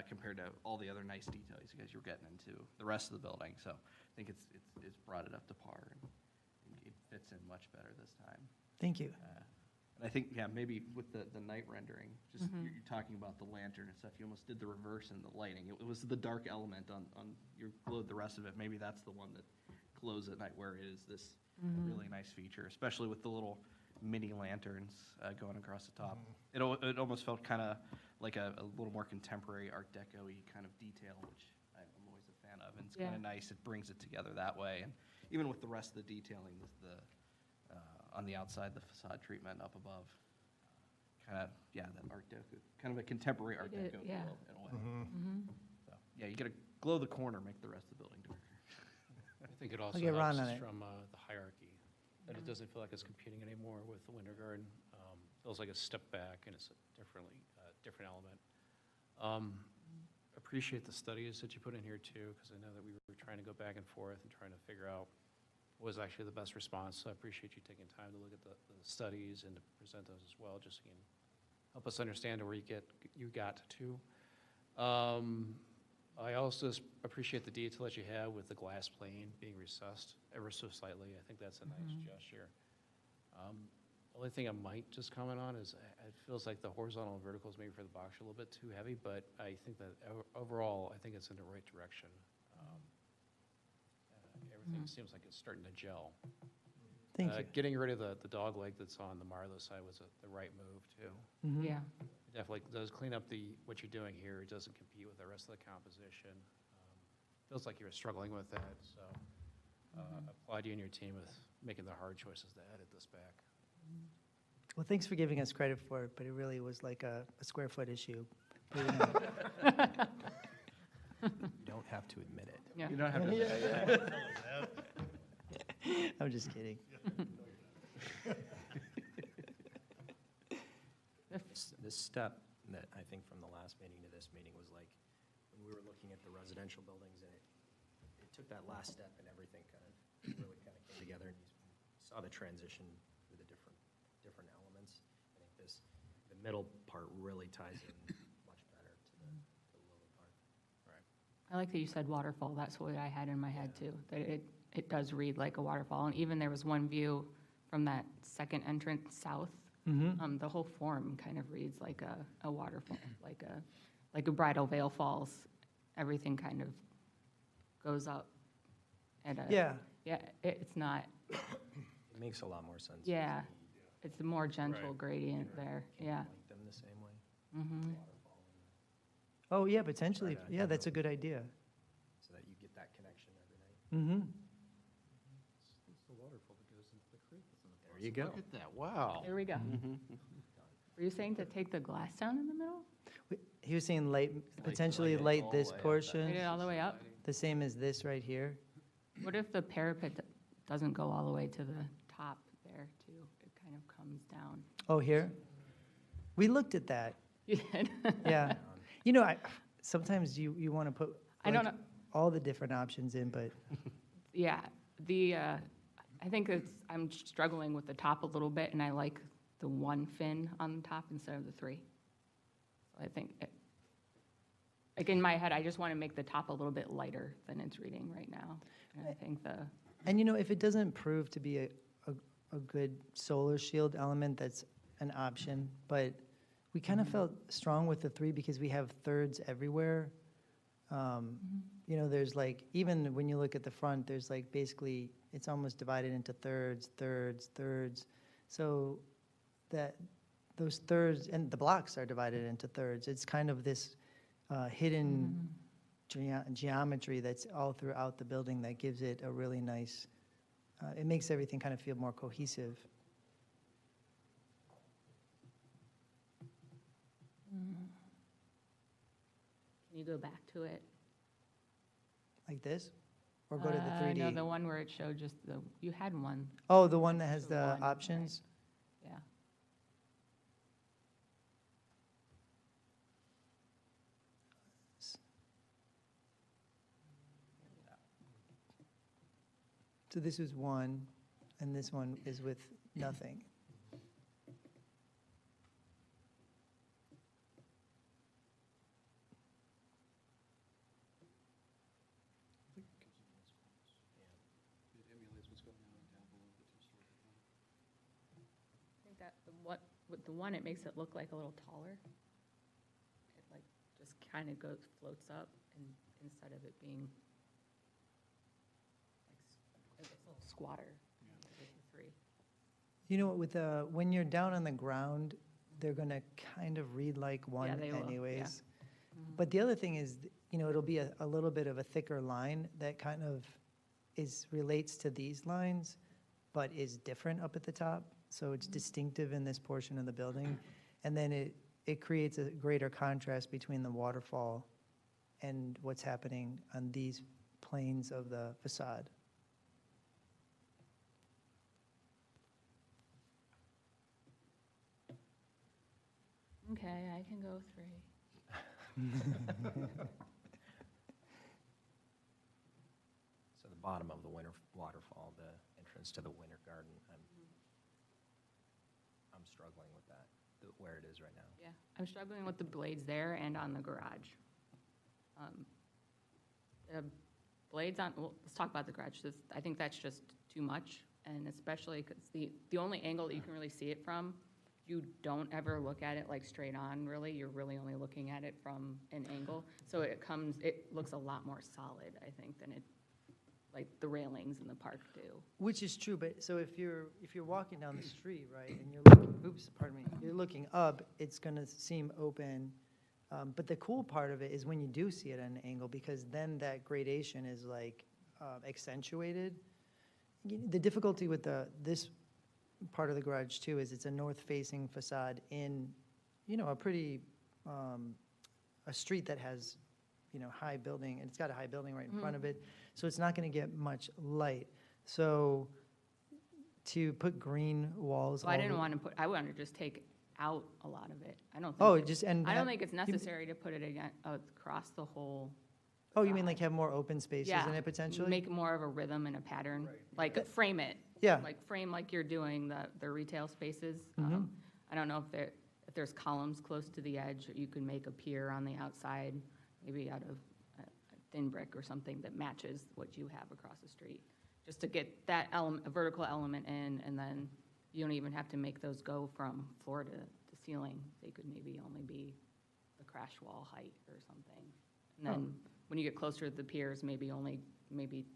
compared to all the other nice details you guys were getting into the rest of the building. So I think it's brought it up to par, and it fits in much better this time. Thank you. And I think, maybe with the night rendering, just you're talking about the lantern and stuff, you almost did the reverse in the lighting. It was the dark element on your glowed the rest of it. Maybe that's the one that glows at night, where it is this really nice feature, especially with the little mini lanterns going across the top. It almost felt kind of like a little more contemporary Art Deco-y kind of detail, which I'm always a fan of. And it's kind of nice. It brings it together that way. And even with the rest of the detailing, on the outside, the facade treatment up above, kind of, that Art Deco, kind of a contemporary Art Deco feel in a way. So, you got to glow the corner, make the rest of the building darker. I think it also get Ron helps on it. from the hierarchy, that it doesn't feel like it's competing anymore with the Winter Garden. Feels like a step back, and it's a different element. Appreciate the studies that you put in here too, because I know that we were trying to go back and forth and trying to figure out what was actually the best response. So I appreciate you taking time to look at the studies and to present those as well, just so you can help us understand where you got to. I also appreciate the detail that you have with the glass plane being recessed ever so slightly. I think that's a nice gesture. The only thing I might just comment on is it feels like the horizontal and verticals maybe for the box are a little bit too heavy, but I think that overall, I think it's in the right direction. Everything seems like it's starting to gel. Thank you. Getting rid of the dog leg that's on the Marlowe side was the right move too. Yeah. It definitely does clean up what you're doing here. It doesn't compete with the rest of the composition. Feels like you were struggling with that, so applaud you and your team with making the hard choices to edit this back. Well, thanks for giving us credit for it, but it really was like a square foot issue. You don't have to admit it. Yeah. You don't have to. I'm just kidding. This step that I think from the last meeting to this meeting was like, when we were looking at the residential buildings, and it took that last step and everything really came together, and you saw the transition through the different elements. I think the middle part really ties in much better to the lower part. I like that you said waterfall. That's what I had in my head too, that it does read like a waterfall. And even there was one view from that second entrance south. The whole form kind of reads like a waterfall, like a bridal veil falls. Everything kind of goes up. Yeah, it's not, It makes a lot more sense. yeah, it's a more gentle gradient there, yeah. Like them the same way. Waterfall Oh, yeah, potentially. Right, Yeah, that's a good idea. so that you get that connection every night. It's the waterfall that goes into the creek that's in the There you go. Look at that, wow. There we go. Were you saying to take the glass down in the middle? He was saying potentially light this portion, Light it all the way up? the same as this right here. What if the parapet doesn't go all the way to the top there too? It kind of comes down. Oh, here? We looked at that, You did? yeah. Sometimes you want to put I don't like, know. all the different options in, but Yeah, I think I'm struggling with the top a little bit, and I like the one fin on the top instead of the three. So I think, like in my head, I just want to make the top a little bit lighter than it's reading right now. And I think and if it doesn't prove to be a good solar shield element, that's an option. But we kind of felt strong with the three because we have thirds everywhere. There's like, even when you look at the front, there's like basically, it's almost divided into thirds, thirds, thirds. So that those thirds, and the blocks are divided into thirds. It's kind of this hidden geometry that's all throughout the building that gives it a really nice, it makes everything kind of feel more cohesive. can you go back to it? Like this? Or go to the 3D? No, the one where it showed just you had one, Oh, the one that has The the one, right. options? yeah. So this is one. and this one is with nothing. It emulates what's going on down below the two-story building. I think that with the one, it makes it look like a little taller. It like just kind of floats up, and instead of it being like a little squatter. With the three. You know, with when you're down on the ground, they're gonna kind of read like one they will, yeah. anyways. Mhm. But the other thing is, you know, it'll be a little bit of a thicker line that kind of relates to these lines, but is different up at the top. So it's distinctive in this portion of the building. And then it creates a greater contrast between the waterfall and what's happening on these planes of the facade. Okay, I can go 3. So the bottom of the winter waterfall, the entrance to the winter garden, I'm struggling with that, where it is right now. Yeah, I'm struggling with the blades there and on the garage. The blades on, well, let's talk about the garage. I think that's just too much, and especially because the only angle that you can really see it from, you don't ever look at it like straight on, really. You're really only looking at it from an angle. So it looks a lot more solid, I think, than like the railings in the park do. Which is true, but so if you're walking down the street, right, and you're looking, you're looking up, it's gonna seem open. But the cool part of it is when you do see it at an angle, because then that gradation is like accentuated. The difficulty with this part of the garage too is it's a north-facing facade in, you know, a pretty, a street that has, you know, high building, and it's got a high building right in front of it, so it's not gonna get much light. So to put green walls. So I didn't want to I wanted to just take out a lot of it. I don't think. Oh, just, and. I don't think it's necessary to put it again, across the whole. Oh, you mean like have more open spaces Yeah, in it potentially? make more of a rhythm and a pattern, like frame it. Yeah. Like frame like you're doing the retail spaces. Mhm. I don't know if there's columns close to the edge, you can make a pier on the outside, maybe out of a thin brick or something that matches what you have across the street. Just to get that element, a vertical element in, and then you don't even have to make those go from floor to ceiling. They could maybe only be the crash wall height or something. And then when you get closer to the piers, maybe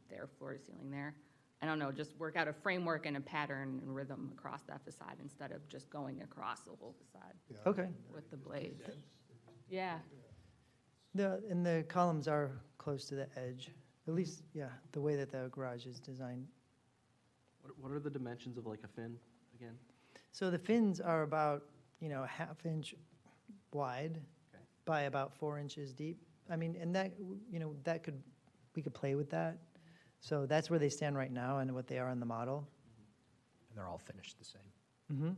their floor to ceiling there. I don't know, just work out a framework and a pattern and rhythm across that facade instead of just going across the whole facade Okay. with the blades. Yeah, And the columns are close to the edge, at least, yeah, the way that the garage is designed. What are the dimensions of like a fin again? So the fins are about, you know, a half-inch wide Okay. by about 4 inches deep. I mean, and that, you know, we could play with that. So that's where they stand right now and what they are in the model. And they're all finished the same. Mm-hmm.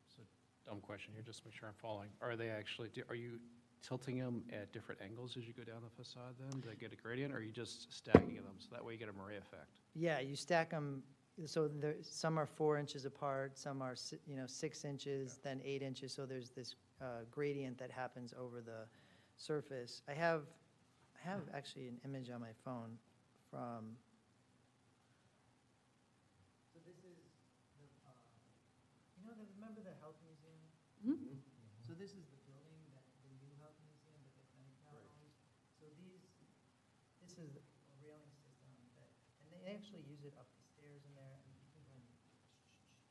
So, dumb question here, just to make sure I'm following. Are they actually, are you tilting them at different angles as you go down the facade then to get a gradient, or are you just stacking them so that way you get a Marais effect? Yeah, you stack them, so some are 4 inches apart, some are, 6 inches, then 8 inches, so there's this gradient that happens over the surface. I have actually an image on my phone from, so this is, remember the health museum? Mhm. So this is the building that the new health museum that the clinic now owns. So this is a railing system that, and they actually use it up the stairs in there, and you can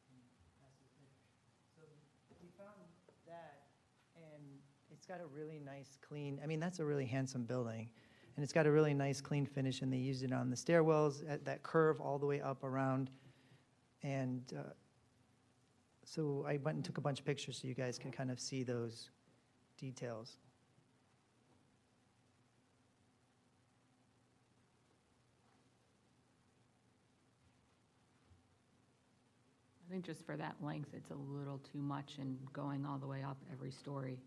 kind of pass this in. So we found that, and it's got a really nice, clean, I mean, that's a really handsome building, and it's got a really nice, clean finish, and they used it on the stairwells, at that curve all the way up around, and so I went and took a bunch of pictures so you guys can kind of see those details. I think just for that length, it's a little too much and going all the way up every story.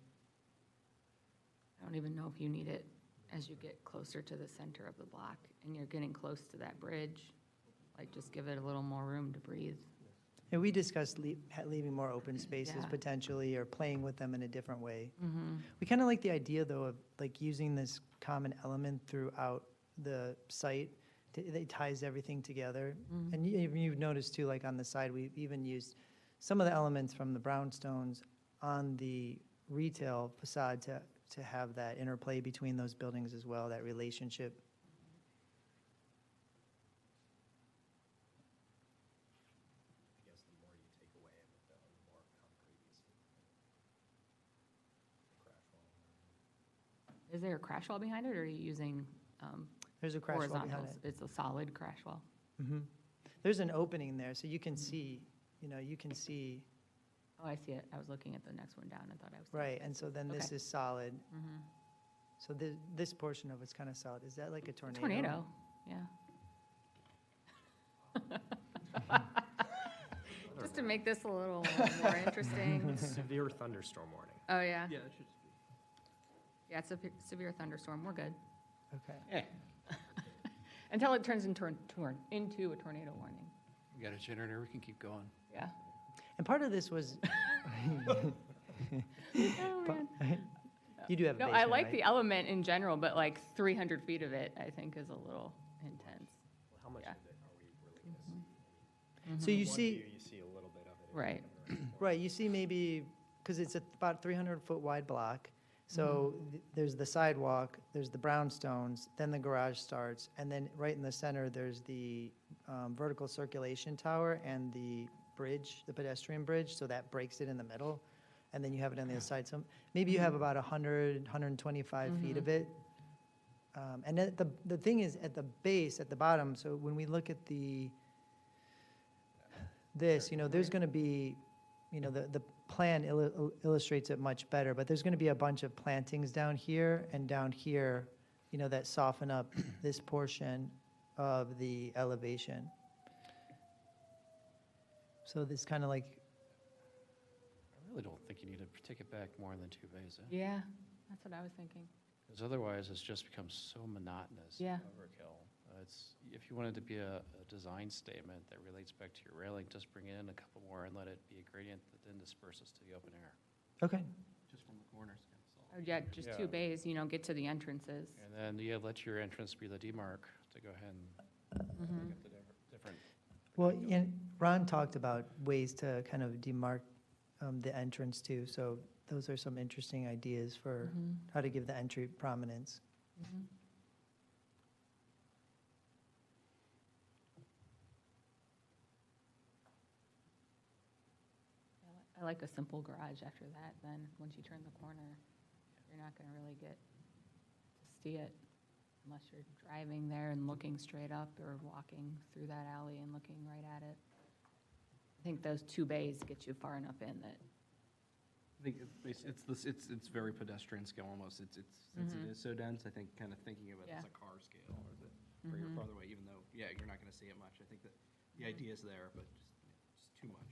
I don't even know if you need it as you get closer to the center of the block and you're getting close to that bridge. like, just give it a little more room to breathe. And we discussed leaving more open spaces Yeah. potentially, or playing with them in a different way. Mm-hmm. We kind of like the idea, though, of like using this common element throughout the site that ties everything together. Mhm. And you've noticed too, like on the side, we've even used some of the elements from the brownstones on the retail facade to have that interplay between those buildings as well, that relationship. I guess the more you take away of it, though, the more concrete you see. The crash wall. Is there a crash wall behind it, or are you using There's a crash wall behind horizontals? it. It's a solid crash wall. Mhm. There's an opening there, so you can see, you can see, Oh, I see it. I was looking at the next one down. I thought I was. right, and so then this Okay. is solid. Mm-hmm. So this portion of it's kind of solid. Is that like a tornado? Tornado, yeah. Just to make this a little more interesting. Severe thunderstorm warning. Oh, yeah. Yeah, it should be. Yeah, it's a severe thunderstorm. We're good. Okay. Until it turns into a tornado warning. We got a generator, we can keep going. Yeah. And part of this was, Oh, man. you do have a No, basement, I like right? the element in general, but like 300 feet of it, I think, is a little intense. Well, how much Yeah. of it are we really going to see? So you One see, view, you see a little bit of it. Right. right, you see maybe, because it's about 300-foot wide block, so there's the sidewalk, there's the brownstones, then the garage starts, and then right in the center, there's the vertical circulation tower and the bridge, the pedestrian bridge, so that breaks it in the middle, and then you have it on the other side. So maybe you have about 100, 125 feet of it. And then the thing is, at the base, at the bottom, so when we look at this, there's going to be, the plan illustrates it much better, but there's going to be a bunch of plantings down here and down here, that soften up this portion of the elevation. So this kind of like, I really don't think you need to take it back more than 2 bays, Yeah, that's what I was thinking. because otherwise it's just becomes so monotonous. Yeah. Overkill. If you want it to be a design statement that relates back to your railing, just bring in a couple more and let it be a gradient that then disperses to the open air. okay, Just from the corners, kind of solid. Oh, yeah, just 2 Yeah. bays, get to the entrances. And then, yeah, let your entrance be the demarc to go ahead and get the different. well, and Ron talked about ways to kind of demarc the entrance too, so those are some interesting ideas for how to give the entry prominence. I like a simple garage after that, then, once you turn the corner, you're not gonna really get to see it unless you're driving there and looking straight up or walking through that alley and looking right at it. I think those 2 bays get you far enough in that, I think it's very pedestrian scale almost. Since it is so dense, I think kind of thinking of it as Yeah. a car scale or that further farther away, even though, yeah, you're not going to see it much. I think that the idea is there, but just too much.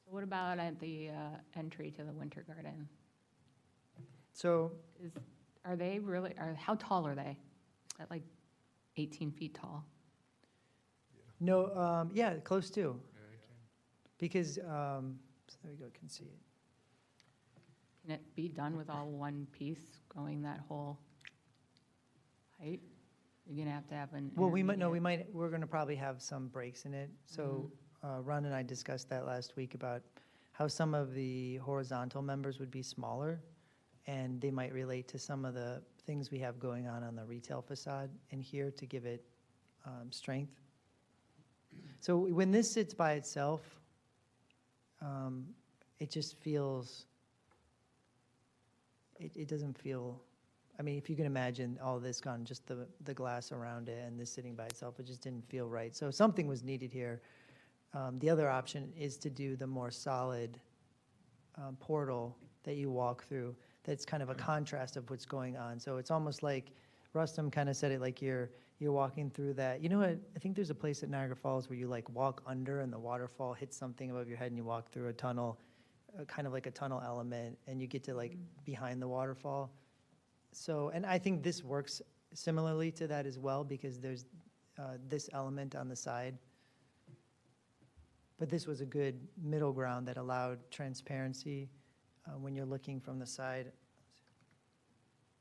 so what about at the entry to the Winter Garden? So Are they really, how tall are they? Is that like 18 feet tall? no, yeah, close to, because, so there we go, can see it. Can it be done with all one piece going that whole height? You're gonna have to have an Well, intermediate- we're going to probably have some breaks in it. So Ron and I discussed that last week about how some of the horizontal members would be smaller, and they might relate to some of the things we have going on the retail facade in here to give it strength. So when this sits by itself, it just feels, it doesn't feel, I mean, if you can imagine all this gone, just the glass around it and this sitting by itself, it just didn't feel right. So something was needed here. The other option is to do the more solid portal that you walk through. That's kind of a contrast of what's going on. So it's almost like, Rustam kind of said it like you're walking through that. You know what, I think there's a place at Niagara Falls where you like walk under and the waterfall hits something above your head and you walk through a tunnel. a kind of like a tunnel element, and you get to like behind the waterfall. So, and I think this works similarly to that as well, because there's this element on the side. But this was a good middle ground that allowed transparency when you're looking from the side.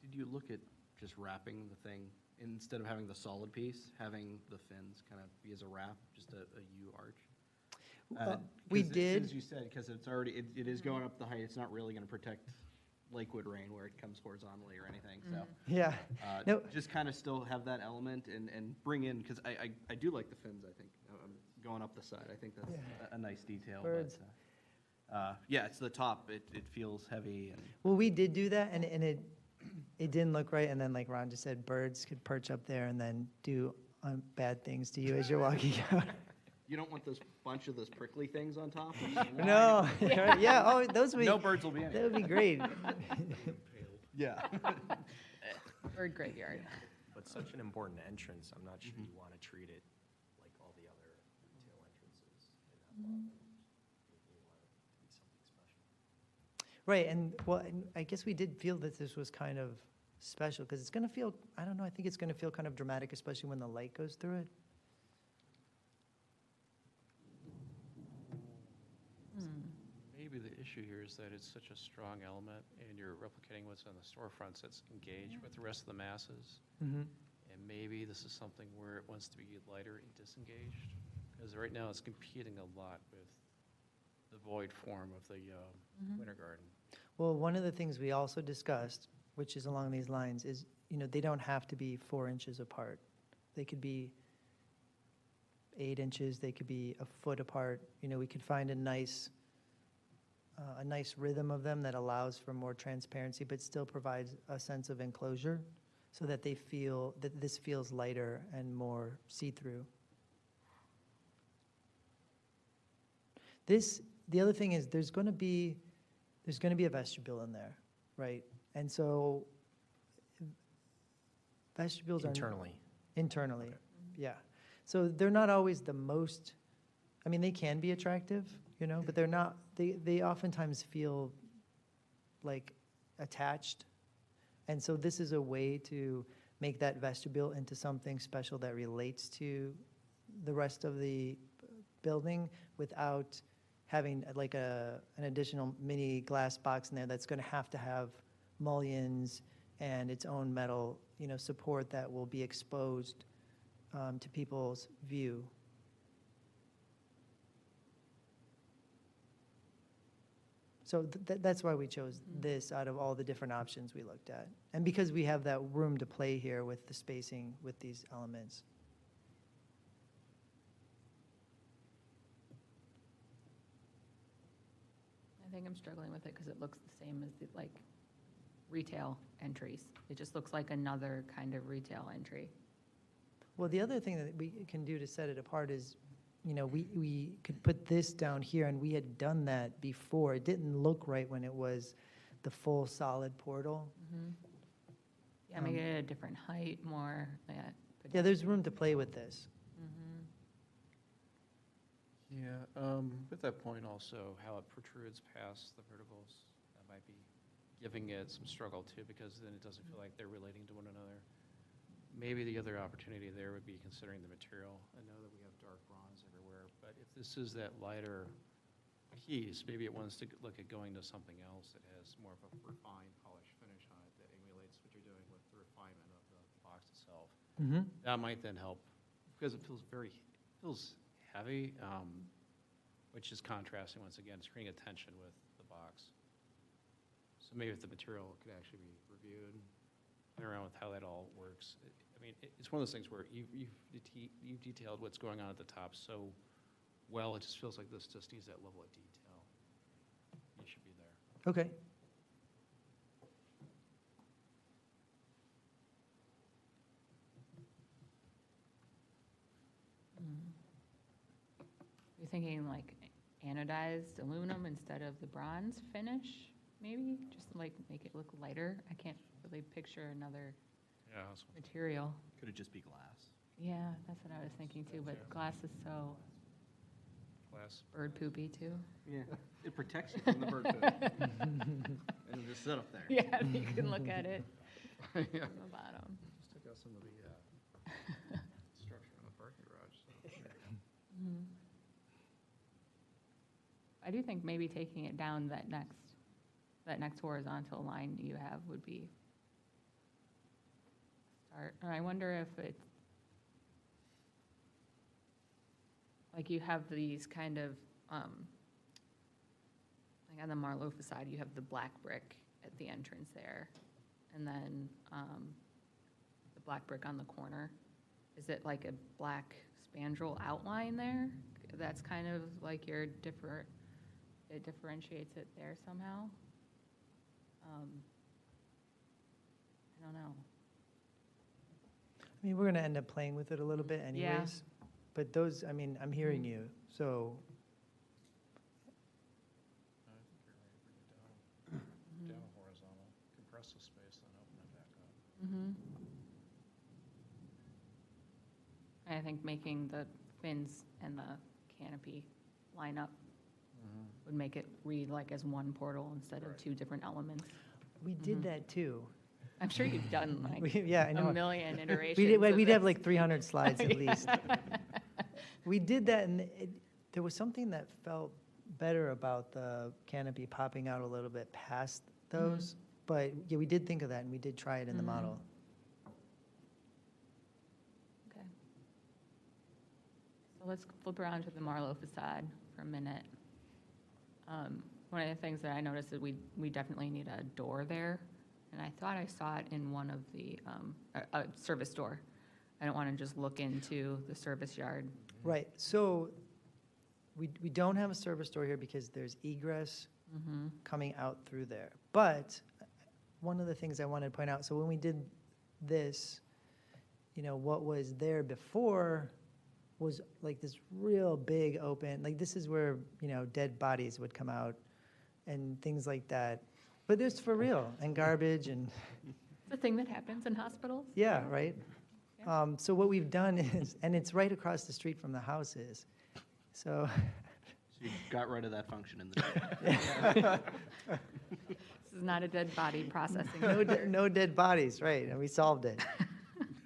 Did you look at just wrapping the thing, instead of having the solid piece, having the fins kind of be as a wrap, just a U arch? We 'Cause did. As you said, because it's already, it is going up the height, it's not really going to protect Lakewood rain where it comes horizontally or anything, so. Yeah. No. Just kind of still have that element and bring in, because I do like the fins, I think, going up the side. I think that's a nice detail. but, Birds. Yeah, it's the top, it feels heavy and. Well, we did do that, and it didn't look right. And then, like Ron just said, birds could perch up there and then do bad things to you as you're walking out. You don't want this bunch of those prickly things on top? No. Yeah. Oh, those would be. No birds will be That anywhere. would be great. Yeah. Bird graveyard. But such an important entrance, I'm not sure you want to treat it like all the other retail entrances in that block. You want it to be something special. Right, and well, and I guess we did feel that this was kind of special, because it's going to feel, I don't know, I think it's going to feel kind of dramatic, especially when the light goes through it. Maybe the issue here is that it's such a strong element, and you're replicating what's on the storefronts that's engaged with the rest of the masses. Mm-hmm. And maybe this is something where it wants to be lighter and disengaged, because right now it's competing a lot with the void form of the Winter Garden. Well, one of the things we also discussed, which is along these lines, is, they don't have to be 4 inches apart. They could be 8 inches, they could be a foot apart. We could find a nice rhythm of them that allows for more transparency, but still provides a sense of enclosure, so that they feel that this feels lighter and more see-through. The other thing is there's going to be a vestibule in there, right? And so vestibules Internally. Internally, yeah. So they're not always the most, I mean, they can be attractive, but they're not, they oftentimes feel like attached. And so this is a way to make that vestibule into something special that relates to the rest of the building without having like an additional mini glass box in there that's going to have mullions and its own metal, support that will be exposed to people's view. So that's why we chose this out of all the different options we looked at. And because we have that room to play here with the spacing with these elements. I think I'm struggling with it because it looks the same as the, retail entries. It just looks like another kind of retail entry. Well, the other thing that we can do to set it apart is, we could put this down here, and we had done that before. It didn't look right when it was the full solid portal. Yeah, make it a different height, more. Yeah, there's room to play with this. Yeah, with that point also, how it protrudes past the verticals, that might be giving it some struggle too, because then it doesn't feel like they're relating to one another. Maybe the other opportunity there would be considering the material. I know that we have dark bronze everywhere, but if this is that lighter piece, maybe it wants to look at going to something else that has more of a refined, polished finish on it that emulates what you're doing with the refinement of the box itself. That might then help, because it feels heavy, which is contrasting once again. It's creating a tension with the box. So maybe if the material could actually be reviewed, play around with how that all works. It's one of those things where you've detailed what's going on at the top so well, it just feels like this just needs that level of detail. You should be there. Okay. You're thinking like anodized aluminum instead of the bronze finish, maybe? Just make it look lighter? I can't really picture another Yeah. Could it just be glass? Yeah, that's what I was thinking too, but glass is so, class. Bird poopy, too. Yeah, it protects you from the bird food. And just sit up there. Yeah, you can look at it Yeah. from the bottom. Just took out some of the structure in the parking garage, so. Mhm. I do think maybe taking it down that next horizontal line you have would be start. And I wonder if it's, like you have these kind of, like on the Marlowe facade, you have the black brick at the entrance there. And then the black brick on the corner. Is it like a black spandrel outline there? That's kind of like your it differentiates it there somehow? I don't know. I mean, we're going to end up playing with it a little bit Yeah. anyways. But those, I mean, I'm hearing Mhm. you, so, Down horizontal, compress the space, then open it back up. I think making the fins and the canopy line up would make it read like as one portal instead of Right. two different elements. we did Mhm. that too. I'm sure you've done like Yeah, I a know. million iterations. We'd of have this. like 300 slides at Yeah. least. We did that, and there was something that felt better about the canopy popping out a little bit past those. But yeah, we did think of that, and we did try it in the Mhm. model. Okay. So let's flip around to the Marlowe facade for a minute. One of the things that I noticed is we definitely need a door there. And I thought I saw it in one of the, a service door. I don't want to just look into the service yard. Right, so we don't have a service door here because there's egress Mm-hmm. coming out through there. But one of the things I wanted to point out, so when we did this, what was there before was like this real big open, like this is where, dead bodies would come out and things like that. But it's for real, and garbage and, It's a thing that happens in hospitals. yeah, right? Yeah. So what we've done is, and it's right across the street from the houses, so. So you got rid of that function in the. This is not a dead body processing. No dead bodies, right, and we solved it.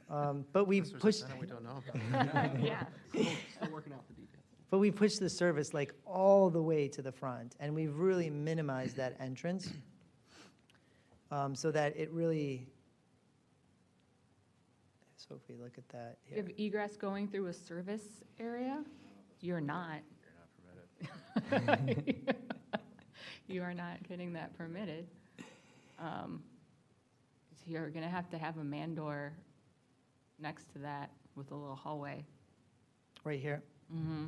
But we've Unless there's a pushed, tenant we don't know about. Yeah. Still working out the details. but we pushed the service like all the way to the front, and we've really minimized that entrance, so that it really, so if we look at that You here. have egress going through a service area? You're not. You're not permitted. You are not getting that permitted. So you're going to have a man door next to that with a little hallway. Right here. Mm-hmm.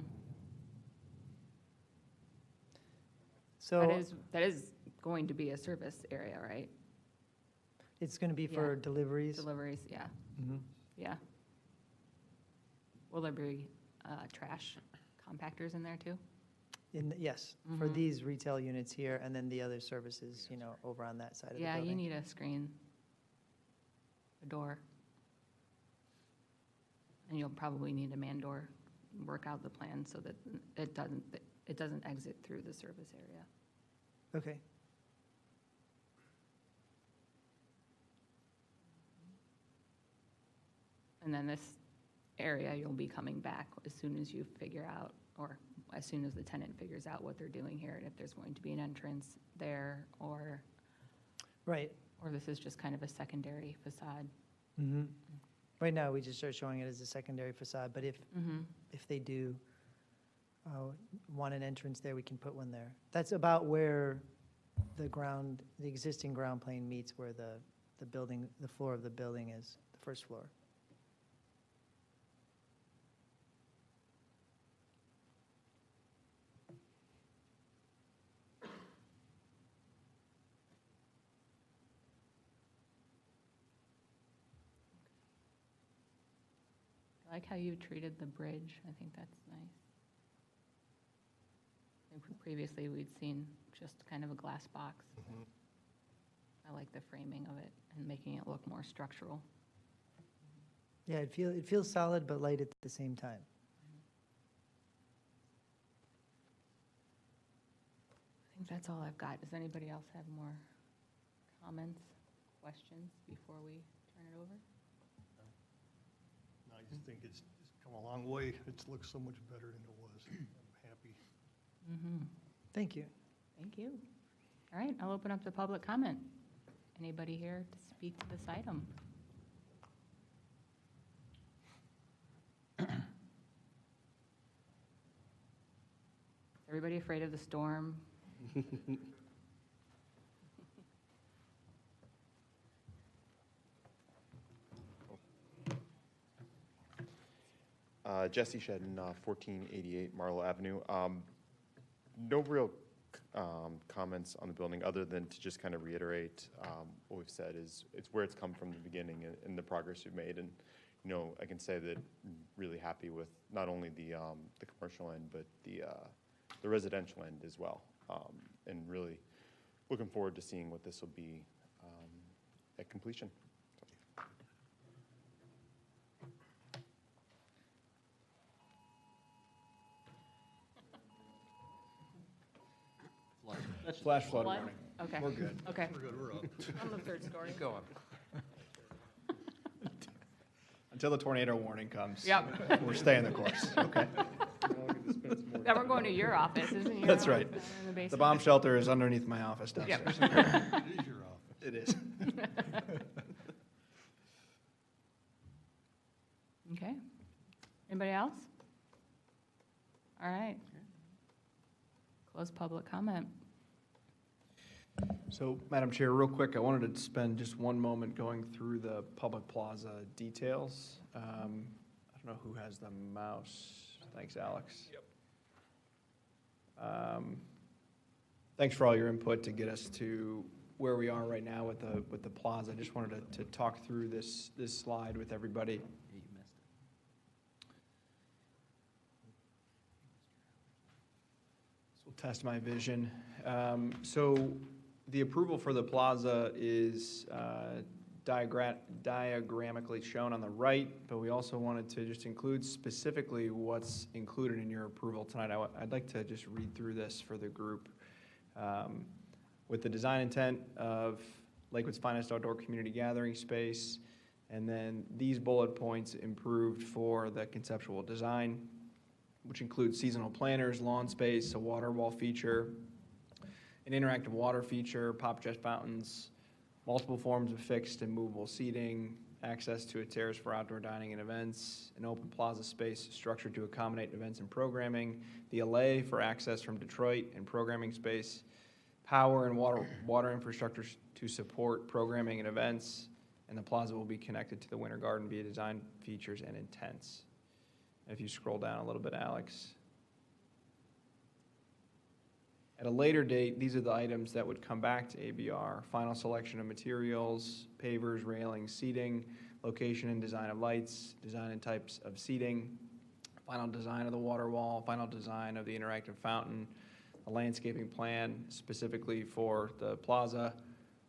So That is going to be a service area, right? it's going to be for Yeah. deliveries. Deliveries, yeah, Mhm. yeah. Will there be trash compactors in there too? Yes, for Mhm. these retail units here, and then the other services, over on that side of the Yeah, building. you need a screen, a door. And you'll probably need a man door, work out the plan so that it doesn't exit through the service area. Okay. And then this area, you'll be coming back as soon as you figure out, or as soon as the tenant figures out what they're doing here, and if there's going to be an entrance there, or Right. this is just kind of a secondary facade. Mhm. Right now, we just are showing it as a secondary facade, but Mm-hmm. if they do want an entrance there, we can put one there. That's about where the existing ground plane meets where the building, the floor of the building is, the first floor. I like how you treated the bridge. I think that's nice. I think previously, we'd seen just kind of a glass box. I like the framing of it and making it look more structural. Yeah, it feels solid but light at the same time. think that's all I've got. Does anybody else have more comments, questions before we turn it over? I just think it's come a long way. It looks so much better than it was. I'm happy. Thank you. Thank you. All right, I'll open up the public comment. Anybody here to speak to this item? Everybody afraid of the storm? Jesse Shedden, 1488 Marlow Avenue. No real comments on the building, other than to just kind of reiterate what we've said is it's where it's come from the beginning and the progress we've made. And, you know, I can say that I'm really happy with not only the commercial end, but the residential end as well. And really looking forward to seeing what this will be at completion. Flash flood Flood? warning. Okay. We're good. Okay. We're good, we're up. On the third story. Go on. Until the tornado warning comes. Yep. We're staying the course, okay? Now we're going to your office, isn't your That's office right. down in the The basement? bomb shelter is underneath my office Yep. downstairs. It is your office. It is. Okay. Anybody else? All right. Close public comment. So, Madam Chair, real quick, I wanted to spend just one moment going through the public plaza details. I don't know who has the mouse. Thanks, Alex. Yep. Thanks for all your input to get us to where we are right now with the plaza. I just wanted to talk through this slide with everybody. You missed it. This will test my vision. So the approval for the plaza is diagrammatically shown on the right, but we also wanted to just include specifically what's included in your approval tonight. I'd like to just read through this for the group. With the design intent of Lakewood's finest outdoor community gathering space, and then these bullet points improved for the conceptual design, which includes seasonal planters, lawn space, a water wall feature, an interactive water feature, pop jet fountains, multiple forms of fixed and movable seating, access to a terrace for outdoor dining and events, an open plaza space structured to accommodate events and programming, the alley for access from Detroit and programming space, power and water infrastructure to support programming and events, and the plaza will be connected to the Winter Garden via design features and intents. If you scroll down a little bit, Alex. At a later date, these are the items that would come back to ABR. Final selection of materials, pavers, railings, seating, location and design of lights, design and types of seating, final design of the water wall, final design of the interactive fountain, a landscaping plan specifically for the plaza,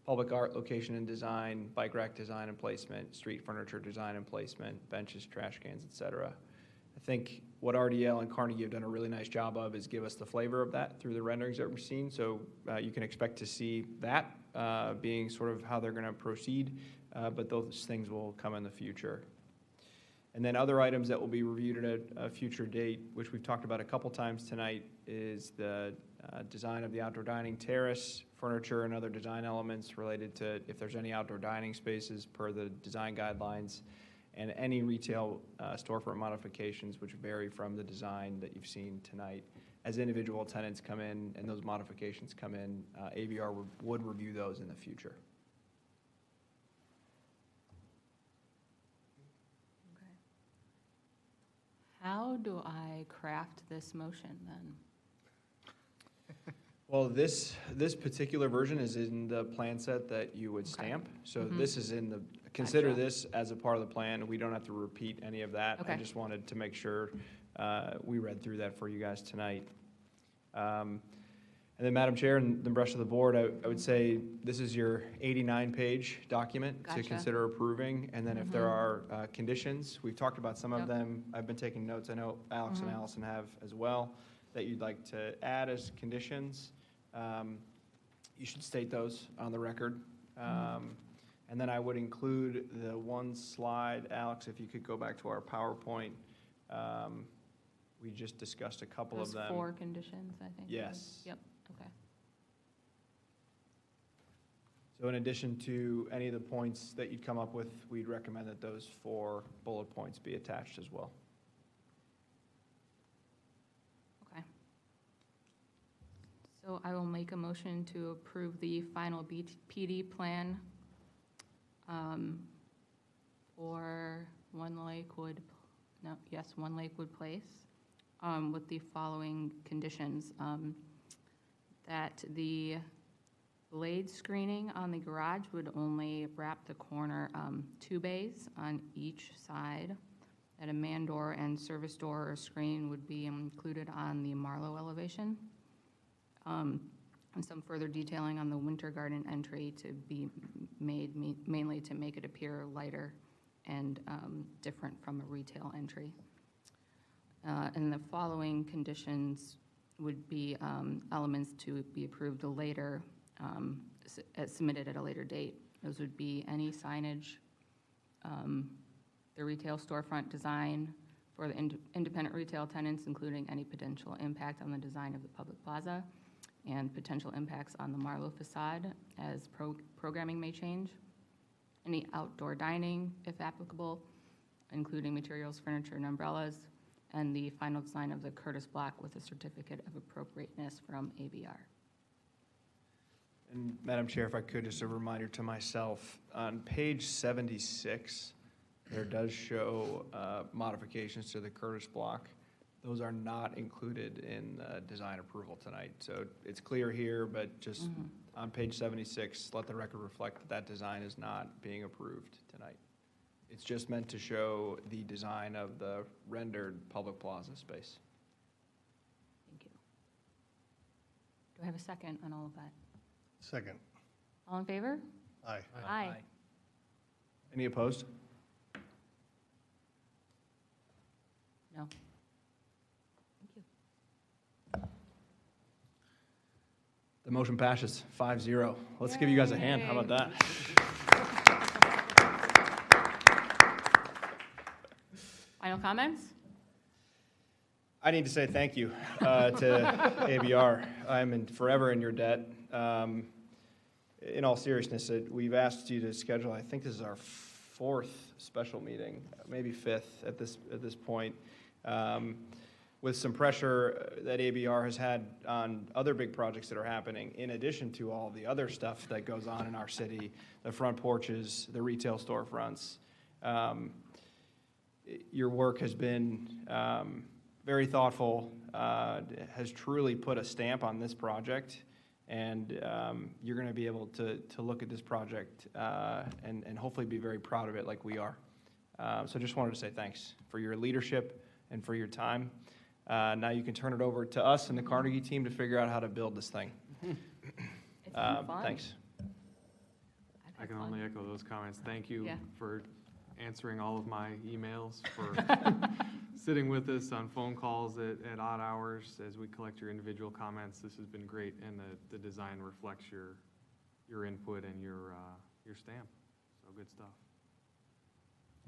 public art location and design, bike rack design and placement, street furniture design and placement, benches, trash cans, etc. I think what RDL and Carnegie have done a really nice job of is give us the flavor of that through the renderings that we've seen. So you can expect to see that being sort of how they're going to proceed, but those things will come in the future. And then other items that will be reviewed at a future date, which we've talked about a couple times tonight, is the design of the outdoor dining terrace, furniture, and other design elements related to if there's any outdoor dining spaces per the design guidelines, and any retail storefront modifications which vary from the design that you've seen tonight. As individual tenants come in and those modifications come in, ABR would review those in the future. Okay. How do I craft this motion then? Well, this particular version is in the plan set that you would stamp. So this is in the, consider Gotcha. this as a part of the plan. We don't have to repeat any of that. I Okay. just wanted to make sure we read through that for you guys tonight. And then, Madam Chair, and the rest of the board, I would say this is your 89-page document Gotcha. to consider approving. And then if there are conditions, we've talked about some of Yep. them. I've been taking notes. I know Alex and Allison have as well, that you'd like to add as conditions. you should state those on the record. And then I would include the one slide, Alex, if you could go back to our PowerPoint. We just discussed a couple of Those them. 4 conditions, I think. Yes. Yep, okay. So in addition to any of the points that you'd come up with, we'd recommend that those 4 bullet points be attached as well. Okay. So I will make a motion to approve the final PD plan for One Lakewood Place, with the following conditions. That the blade screening on the garage would only wrap the corner 2 bays on each side. That a man door and service door or screen would be included on the Marlowe elevation. And some further detailing on the winter garden entry to be made mainly to make it appear lighter and different from a retail entry. And the following conditions would be elements to be approved later, submitted at a later date. Those would be any signage, the retail storefront design for the independent retail tenants, including any potential impact on the design of the public plaza, and potential impacts on the Marlowe facade as programming may change. Any outdoor dining, if applicable, including materials, furniture, and umbrellas, and the final design of the Curtis block with a certificate of appropriateness from ABR. And Madam Chair, if I could, just a reminder to myself, on page 76, there does show modifications to the Curtis block. Those are not included in design approval tonight. So it's clear here, but just on page 76, let the record reflect that that design is not being approved tonight. It's just meant to show the design of the rendered public plaza space. Thank you. Do I have a second on all of that? Second. All in favor? Aye. Aye. Any opposed? No. Thank you. The motion passes 5-0. Let's give you guys a hand. How about that? Final comments? I need to say thank you to ABR. I'm forever in your debt. In all seriousness, we've asked you to schedule, I think this is our 4th special meeting, maybe 5th at this point, with some pressure that ABR has had on other big projects that are happening, in addition to all the other stuff that goes on in our city, the front porches, the retail storefronts. Your work has been very thoughtful, has truly put a stamp on this project, and you're going to be able to look at this project and hopefully be very proud of it like we are. So just wanted to say thanks for your leadership and for your time. Now you can turn it over to us and the Carnegie team to figure out how to build this thing. It's been fun. Thanks. I've I had can fun. only echo those comments. Thank you Yeah. for answering all of my emails, for sitting with us on phone calls at odd hours as we collect your individual comments. This has been great, and the design reflects your input and your stamp. So good stuff.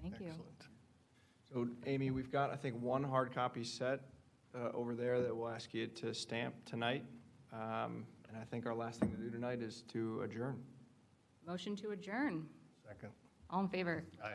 Thank you. Excellent. So Amy, we've got, I think, 1 hard copy set over there that we'll ask you to stamp tonight. And I think our last thing to do tonight is to adjourn. Motion to adjourn. Second. All in favor? Aye.